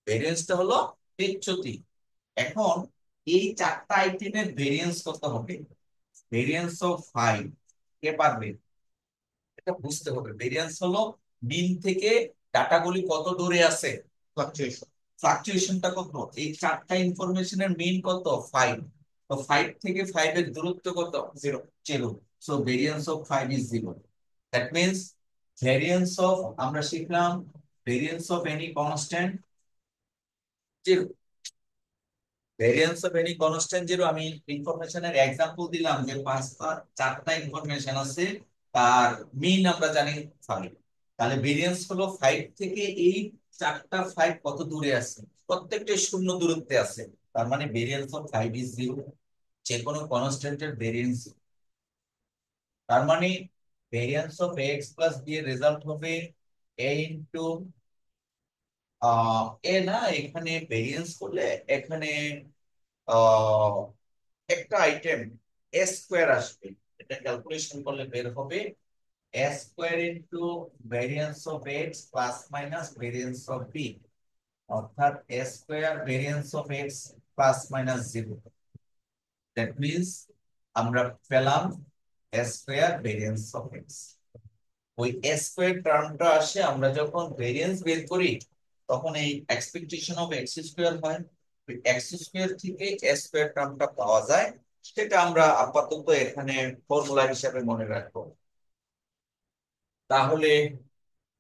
ভেরিয়েন্সটা হলো বিচ্যুতি। এখন এই চারটা আইটেমের ভেরিয়েন্স কত হবে? ভেরিয়েন্স অফ 5 কে পারবে? এটা বুঝতে হবে। ভেরিয়েন্স হলো মিন থেকে ডাটাগুলি কত দূরে আছে, ফ্লাকচুয়েশন। ফ্লাকচুয়েশনটা কত। এই চারটা ইনফরমেশনের মিন কত? 5। তো 5 থেকে 5 এর দূরত্ব কত? 0, 0। So variance of 5 is 0। That means variance of, আমরা শিখলাম variance of any constant 0। Variance of any constant 0। আমি ইনফরমেশনের এক্সাম্পল দিলাম যে পাঁচটা চারটা ইনফরমেশন আছে, তার মিন আমরা জানি 5। তাহলে ভেরিয়েন্স হলো 5 থেকে এই চারটা 5 কত দূরে আছে, প্রত্যেকটা শূন্য দূরত্বে আছে, তার মানে ভেরিয়েন্স অফ 5 ইজ 0। যে কোনো কনস্ট্যান্টের ভেরিয়েন্স, তার মানে variance of x plus B এর রেজাল্ট হবে a ইনটু এ না, এখানে ভেরিয়েন্স করলে এখানে একটা আইটেম এ স্কোয়ার আসবে, এটা ক্যালকুলেশন করলে বের হবে a square into variance of x plus minus variance of b, অর্থাৎ a square variance of x plus minus 0। That means আমরা পেলাম a square variance of x। ওই a স্কয়ার টার্মটা আসে আমরা যখন ভেরিয়েন্স বের করি তখন এই এক্সপেকটেশন অফ x স্কয়ার হয়, ওই x স্কয়ার থেকে a স্কয়ার টার্মটা পাওয়া যায়, সেটা আমরা আপাতত এখানে ফর্মুলা হিসেবে মনে রাখবো। তাহলে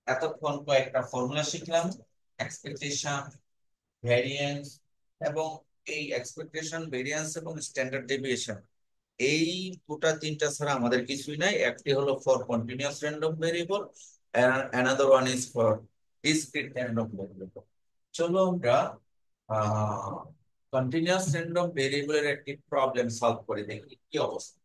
এতক্ষণ কয়েকটা ফর্মুলা শিখলাম, এক্সপেকটেশন, ভ্যারিয়েন্স, এবং এই এক্সপেকটেশন, ভ্যারিয়েন্স এবং স্ট্যান্ডার্ড ডেভিয়েশন, এই দুটা তিনটা ছাড়া আমাদের কিছুই নাই। একটি হলো for continuous random variable, another one is for discrete random variable. চলো আমরা কন্টিনিউয়াস র্যান্ডম ভেরিয়েবলের একটি প্রবলেম সলভ করে দেখি কি অবস্থা।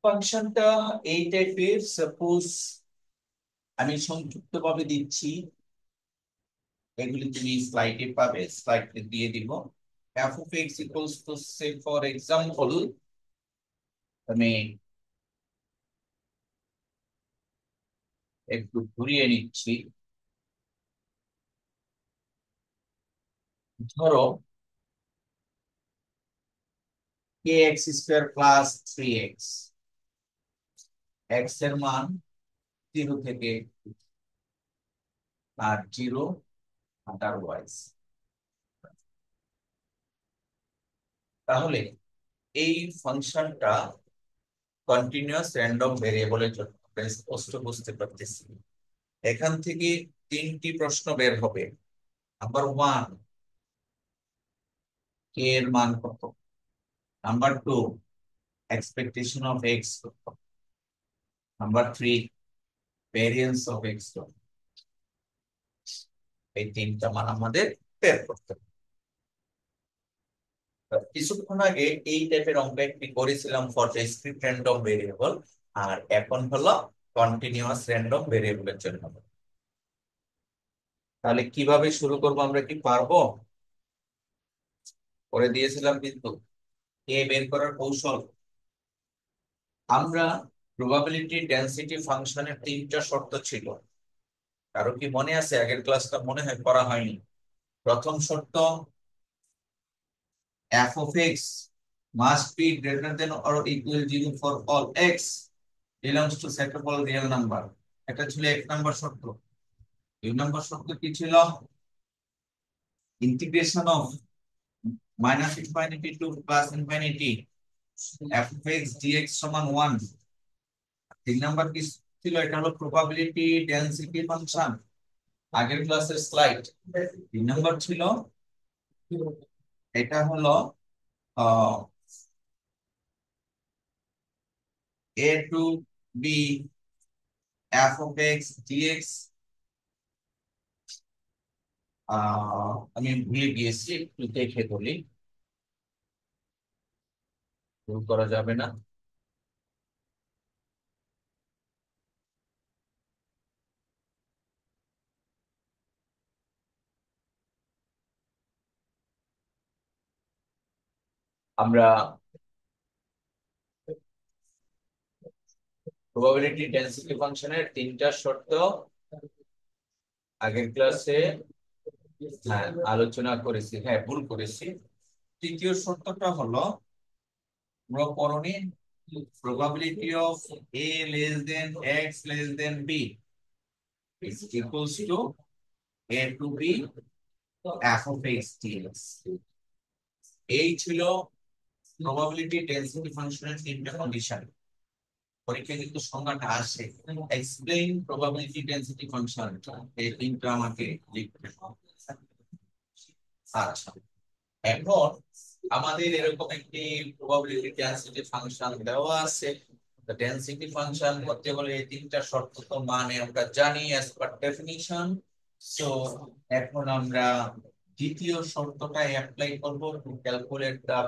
ফাংশনটা এই টাইপের, সাপোজ আমি সংক্ষিপ্ত ভাবে দিচ্ছি, এগুলি তুমি স্লাইডে পাবে, স্লাইডে দিয়ে দিব। f of x equals to, say for example, আমি একটু ঘুরিয়ে নিচ্ছি, ধরো kx square plus 3x, x এর মান 0 থেকে আর 0 আদারওয়াইজ। তাহলে এই ফাংশনটা কন্টিনিউয়াস র্যান্ডম ভেরিয়েবলের জন্য আমরা স্পষ্ট বুঝতে পারতেছি। এখান থেকে তিনটি প্রশ্ন বের হবে। নাম্বার 1, k এর মান কত? নাম্বার 2, এক্সপেকটেশন অফ x কত? নাম্বার 3, ভেরিয়েন্স অফ x কত? এই তিনটা মান আমাদের বের করতে হবে। কিছুক্ষণ আগে এই টাইপের অঙ্ক একটি করেছিলাম ফর ডিসক্রিট র্যান্ডম ভেরিয়েবল, আর এখন হলো কন্টিনিউয়াস র্যান্ডম ভেরিয়েবলের জন্য। তাহলে কিভাবে শুরু করব, আমরা কি পারবো? করে দিয়েছিলাম কিন্তু এ বের করার কৌশল। আমরা প্রবাবিলিটি ডেনসিটি ফাংশনের তিনটা শর্ত ছিল, কারো কি মনে আছে? আগের ক্লাসটা মনে হয় করা হয়নি। প্রথম শর্ত, f of x must be greater than or equal 0 for all x belongs to set of all real number। এটা ছিল এক নম্বর শর্ত। দুই নম্বর শর্ত কি ছিল? Integration of minus infinity to plus infinity f of x dx সমান 1। তিন নম্বর কি ছিল? এটা হলো প্রবাবিলিটি ডেনসিটি ফাংশন, আগের ক্লাসের স্লাইড। তিন নম্বর ছিল, এটা হলো a to b f of x dx। আমি ভুলে গিয়েছি, একটু দেখে বলি, ভুল করা যাবে না। আমরা প্রবাবিলিটি ডেনসিটি ফাংশনের তিনটা শর্ত আগের ক্লাসে আলোচনা করেছি। হ্যাঁ, ভুল করেছি। তৃতীয় শর্তটা হলো আমরা পড়নি, probability of a less than x less than b is equals to a to b f of x dx। এই ছিল প্রবাবিলিটি ডেনসিটি ফাংশনের তিনটা কন্ডিশন। পরীক্ষায় কিন্তু সংজ্ঞাটা আসে, এক্সপ্লেইন প্রবাবিলিটি ডেনসিটি ফাংশন, এই তিনটা আমাকে লিখতে হবে। আচ্ছা, এখন আমাদের এরকম একটি প্রবাবিলিটি ডেনসিটি ফাংশন দেওয়া আছে। ডেনসিটি ফাংশন করতে হলে এই তিনটা শর্ত তো মানে আমরা জানি অ্যাজ পার ডেফিনিশন। সো এখন আমরা দ্বিতীয় শর্তটা অ্যাপ্লাই করব to calculate the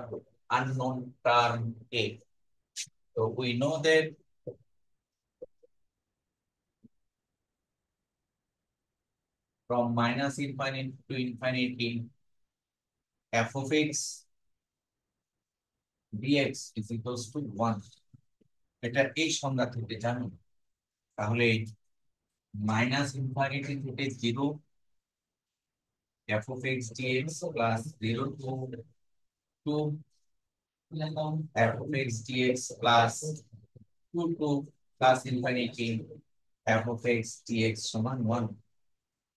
unknown term a. So we know that from minus infinity to infinity f of x dx is equals to 1. এটা এই সংজ্ঞা থেকে জানো। তাহলে মাইনাস ইনফিনিটি থেকে 0 f of x dx plus 0 to 2 f of x dx plus 2 to plus infinity f of x dx সমান 1।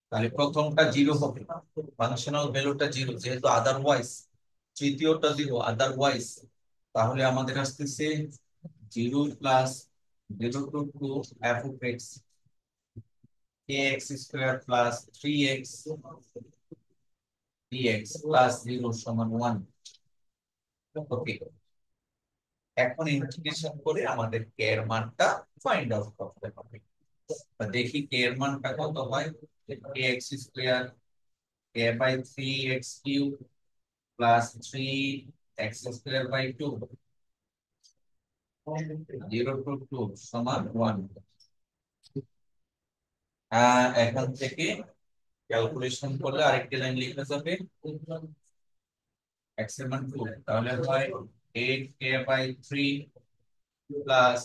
তাহলে প্রথমটা 0 হবে, ফাংশনাল ভ্যালুটা 0 যেহেতু আদারওয়াইজ, তৃতীয়টা 0 আদারওয়াইজ, তাহলে আমাদের আসতেছে 0 plus 0 to 2 f of x kx square plus 3x dx plus 0 সমান 1। ওকে, এখন ইন্টিগ্রেশন করে আমাদের k এর মানটা ফাইন্ড আউট করতে হবে। দেখি k এর মানটা কত হয়। kx square k by 3x cube plus 3x square by 2 0 to 2 সমান 1। এখান থেকে ক্যালকুলেশন করলে আরেকটি লাইন লিখা যাবে x এর মান 2, তাহলে হয় 8k by 3 plus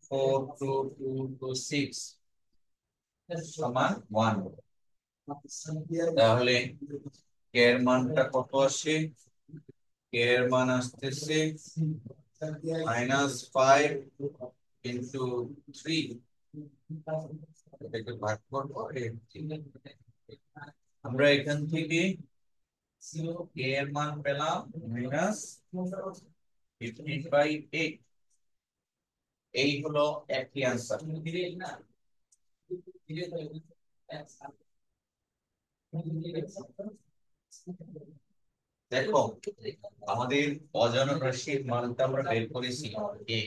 4 to 2 to 6 সমান 1। তাহলে k এর মানটা কত আসে? k এর মান আসতেছে -5 into 3, এটাকে ভাগ করব। আমরা এখান থেকে k এর মান পেলাম -15/8। এই হলো একটি আনসার। দেখো আমাদের অজানা রাশির মানটা আমরা বের করেছি a,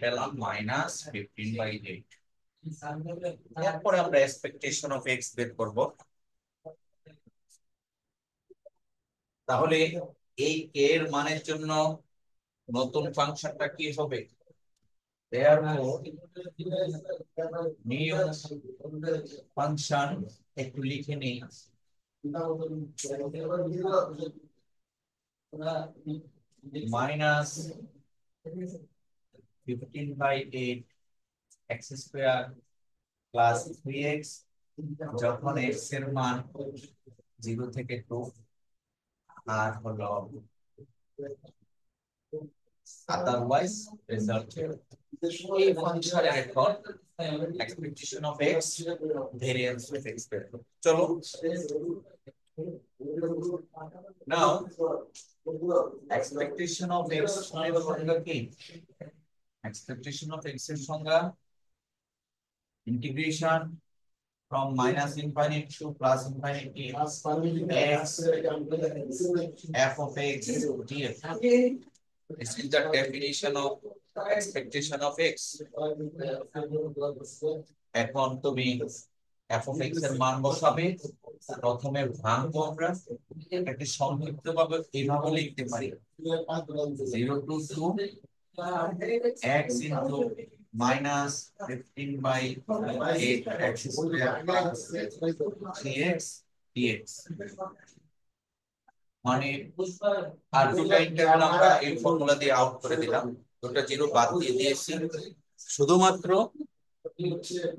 পেলাম -15/8। এরপরে আমরা এক্সপেকটেশন অফ x বের করব। তাহলে এই k এর মানের জন্য নতুন ফাংশনটা কি হবে? নিউ ফাংশন একটু লিখে নেই। -15/8 x স্কয়ার প্লাস 3x, যখন x এর মান 0 থেকে 2 আর হলো otherwise result এই ফাংশনের এখন expectation of x variance of x বের করব। চলো now expectation of x এর সংজ্ঞা কি? expectation of x এর সংজ্ঞা integration from -infinity to +infinity x f of x dx. This is the definition of expectation of x. এখন তুমি f of x এর মান বসাবে। প্রথমে ভাঙবো আমরা, এটাকে সংক্ষিপ্তভাবে এইভাবে লিখতে পারি 0 to 2 x into -15/8 x square plus 3x dx। মানে আর দুটো ইন্টারভ্যাল আমরা এই ফর্মুলা দিয়ে আউট করে দিলাম, দুটো জিরো বাদ দিয়ে দিয়েছি, শুধুমাত্র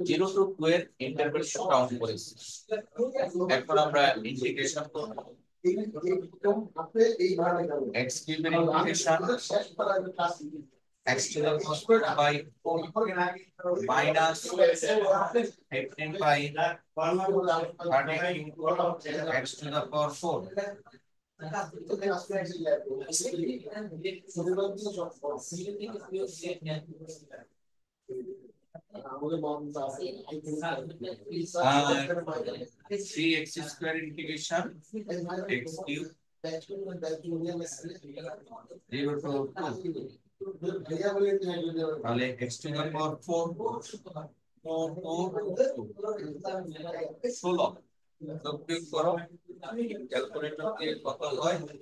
0 to 2 এর ইন্টারভ্যাল কাউন্ট করেছি। এখন আমরা ইন্টিগ্রেশন করব। x কিউব এর integration x to the power by 4 minus 15/32 x to the power 4। আর 3x square integration x cube 0 to 2, তাহলে x to the power 4 4 4 16 যোগ বিয়োগ করো, ক্যালকুলেটর দিয়ে কত হয়, -15/16।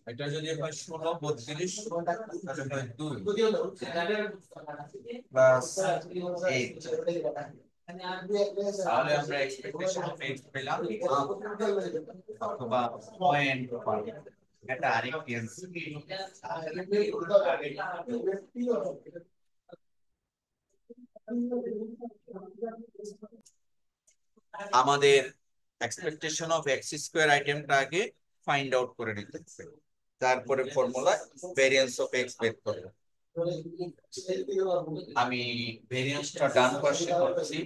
এটা যদি হয় 16 32, তাহলে হয় 2 প্লাস 8। তাহলে আমরা এক্সপেকটেশন অফ এক্স পেলাম অথবা পয়েন্ট পাবো। এটা আরেকটি অ্যান্সার। আমাদের এক্সপেকটেশন অফ এক্স স্কয়ার আইটেমটা আগে ফাইন্ড আউট করে নিতে হবে, তারপরে ফর্মুলা ভেরিয়েন্স অফ এক্স বের করব। আমি ভেরিয়েন্সটা ডান পাশে করছি।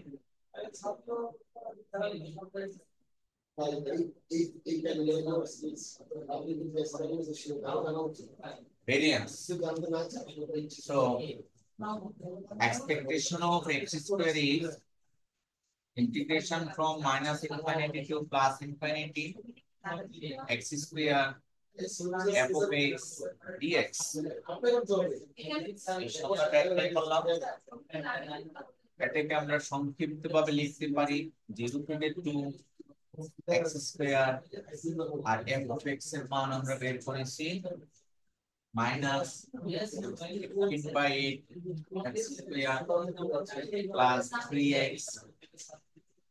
Variance. So, expectation of x square is integration from -infinity to +infinity x square f of x dx. এটাকে আমরা সংক্ষিপ্তভাবে লিখতে পারি 0 থেকে 2 x স্কয়ার, আর f of x এর মান আমরা বের করেছি -15/8 x square plus 3x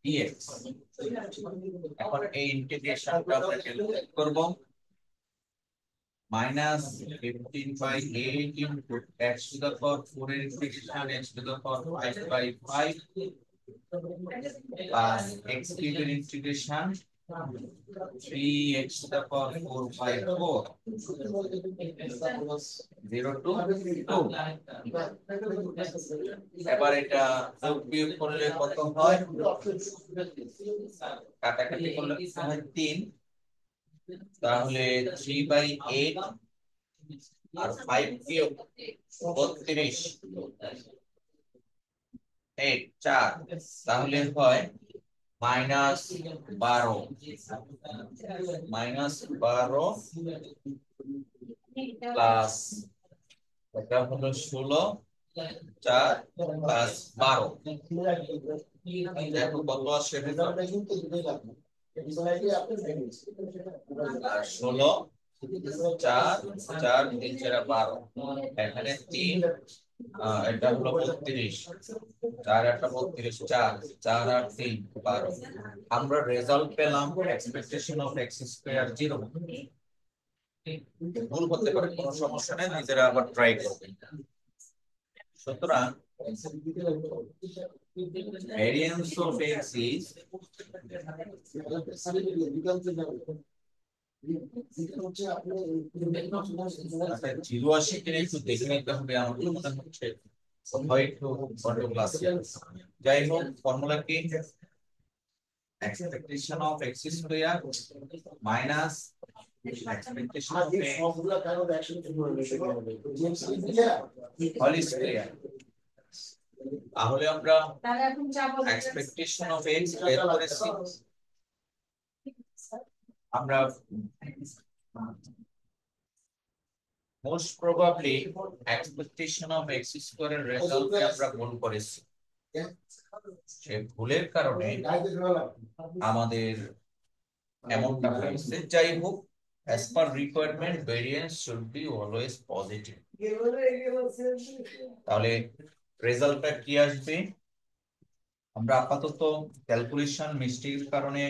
dx। এখন এই ইন্টিগ্রেশনটা আমরা ক্যালকুলেট করব। -15/8 into x to the power 4 এর integration x to the power 5/5 plus x cube এর integration 3x to the power 4/4 0 to 2। এবার এটা যোগ বিয়োগ করলে কত হয়, কাটাকাটি করলে হয় 3, তাহলে 3/8 আর 5 কিউব 32, 8 4, তাহলে হয় -12 প্লাস এটা হলো 16 4 প্লাস 12, দেখো কত আসে, 16 4 4 3 4 12, এখানে 3, এটা হলো 32, 4 8 32, 4 4 আর 3 12। আমরা রেজাল্ট পেলাম এক্সপেকটেশন অফ এক্স স্কয়ার 0। ভুল হতে পারে, কোনো সমস্যা নেই, নিজেরা আবার ট্রাই করবেন। সুতরাং ভেরিয়েন্স অফ এক্স ইজ আচ্ছা 0 কিনা একটু দেখে নিতে হবে, আমার তো মনে হচ্ছে হয়তো ক্লাস। যাই হোক, ফর্মুলা কি, expectation of x square minus expectation of x whole square। তাহলে আমরা expectation of x বের করেছি। আমরা most probably expectation of x square এর রেজাল্ট আমরা ভুল করেছি। সেই ভুলের কারণে আমাদের এমনটা হয়েছে। যাই হোক, as per requirement variance should be always positive। তাহলে রেজাল্টটা কি আসবে, আমরা আপাতত ক্যালকুলেশন মিস্টেকের কারণে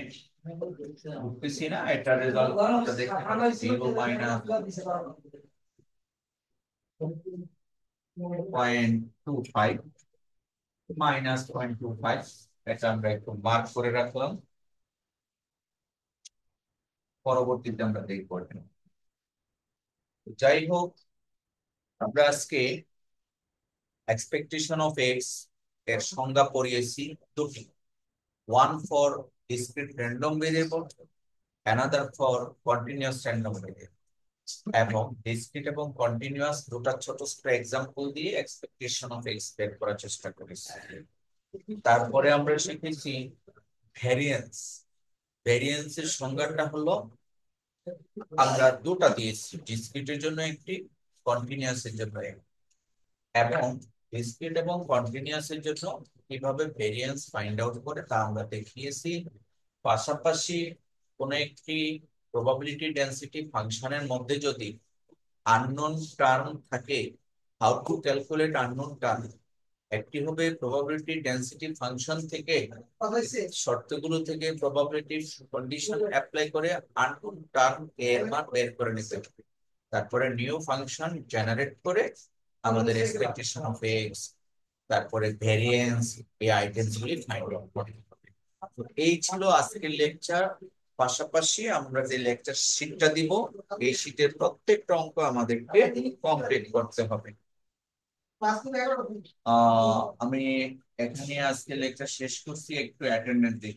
বুঝতেছি না, এটা রেজাল্ট আমরা দেখতে পাচ্ছি 0 -0.25 -0.25, এটা আমরা একটু মার্ক করে রাখলাম, পরবর্তীতে আমরা দেখব। যাই হোক, আমরা আজকে এক্সপেকটেশন অফ এক্স এর সংজ্ঞা পড়িয়েছি দুটি, one for discrete random variable, another for continuous random variable. এবং ডিসক্রিট এবং কন্টিনিউয়াস দুটো ছোট ছোট এক্সাম্পল দিয়ে এক্সপেকটেশন অফ এক্স বের করার চেষ্টা করেছি। তারপরে আমরা শিখেছি ভেরিয়েন্স। ভেরিয়েন্সের সংজ্ঞাটা হলো আমরা দুটা দিয়েছি, ডিসক্রিটের জন্য একটি, কন্টিনিউয়াস এর জন্য একটি। এবং ডিসক্রিট এবং কন্টিনিউয়াস এর জন্য কিভাবে ভেরিয়েন্স ফাইন্ড আউট করে তা আমরা দেখিয়েছি। পাশাপাশি কোন একটি প্রবাবিলিটি ডেনসিটি ফাংশনের মধ্যে যদি আননোন টার্ম থাকে, how to calculate unknown term. একটি হবে প্রবাবিলিটি ডেনসিটি ফাংশন থেকে শর্তগুলো থেকে প্রবাবিলিটি কন্ডিশন অ্যাপ্লাই করে আননোন টার্ম এর মান বের করে নিতে হবে। তারপরে নিউ ফাংশন জেনারেট করে আমাদের এক্সপেকটেশন অফ এক্স, তারপরে ভেরিয়েন্স, এই আইটেমস গুলি ফাইন্ড আউট করতে হবে। তো এই ছিল আজকের লেকচার। পাশাপাশি আমরা যে লেকচার শীটটা দিব, এই শীটের প্রত্যেকটা অঙ্ক আমাদেরকে কমপ্লিট করতে হবে। আমি এখানে আজকে লেকচার শেষ করছি, একটু অ্যাটেন্ডেন্স দিই।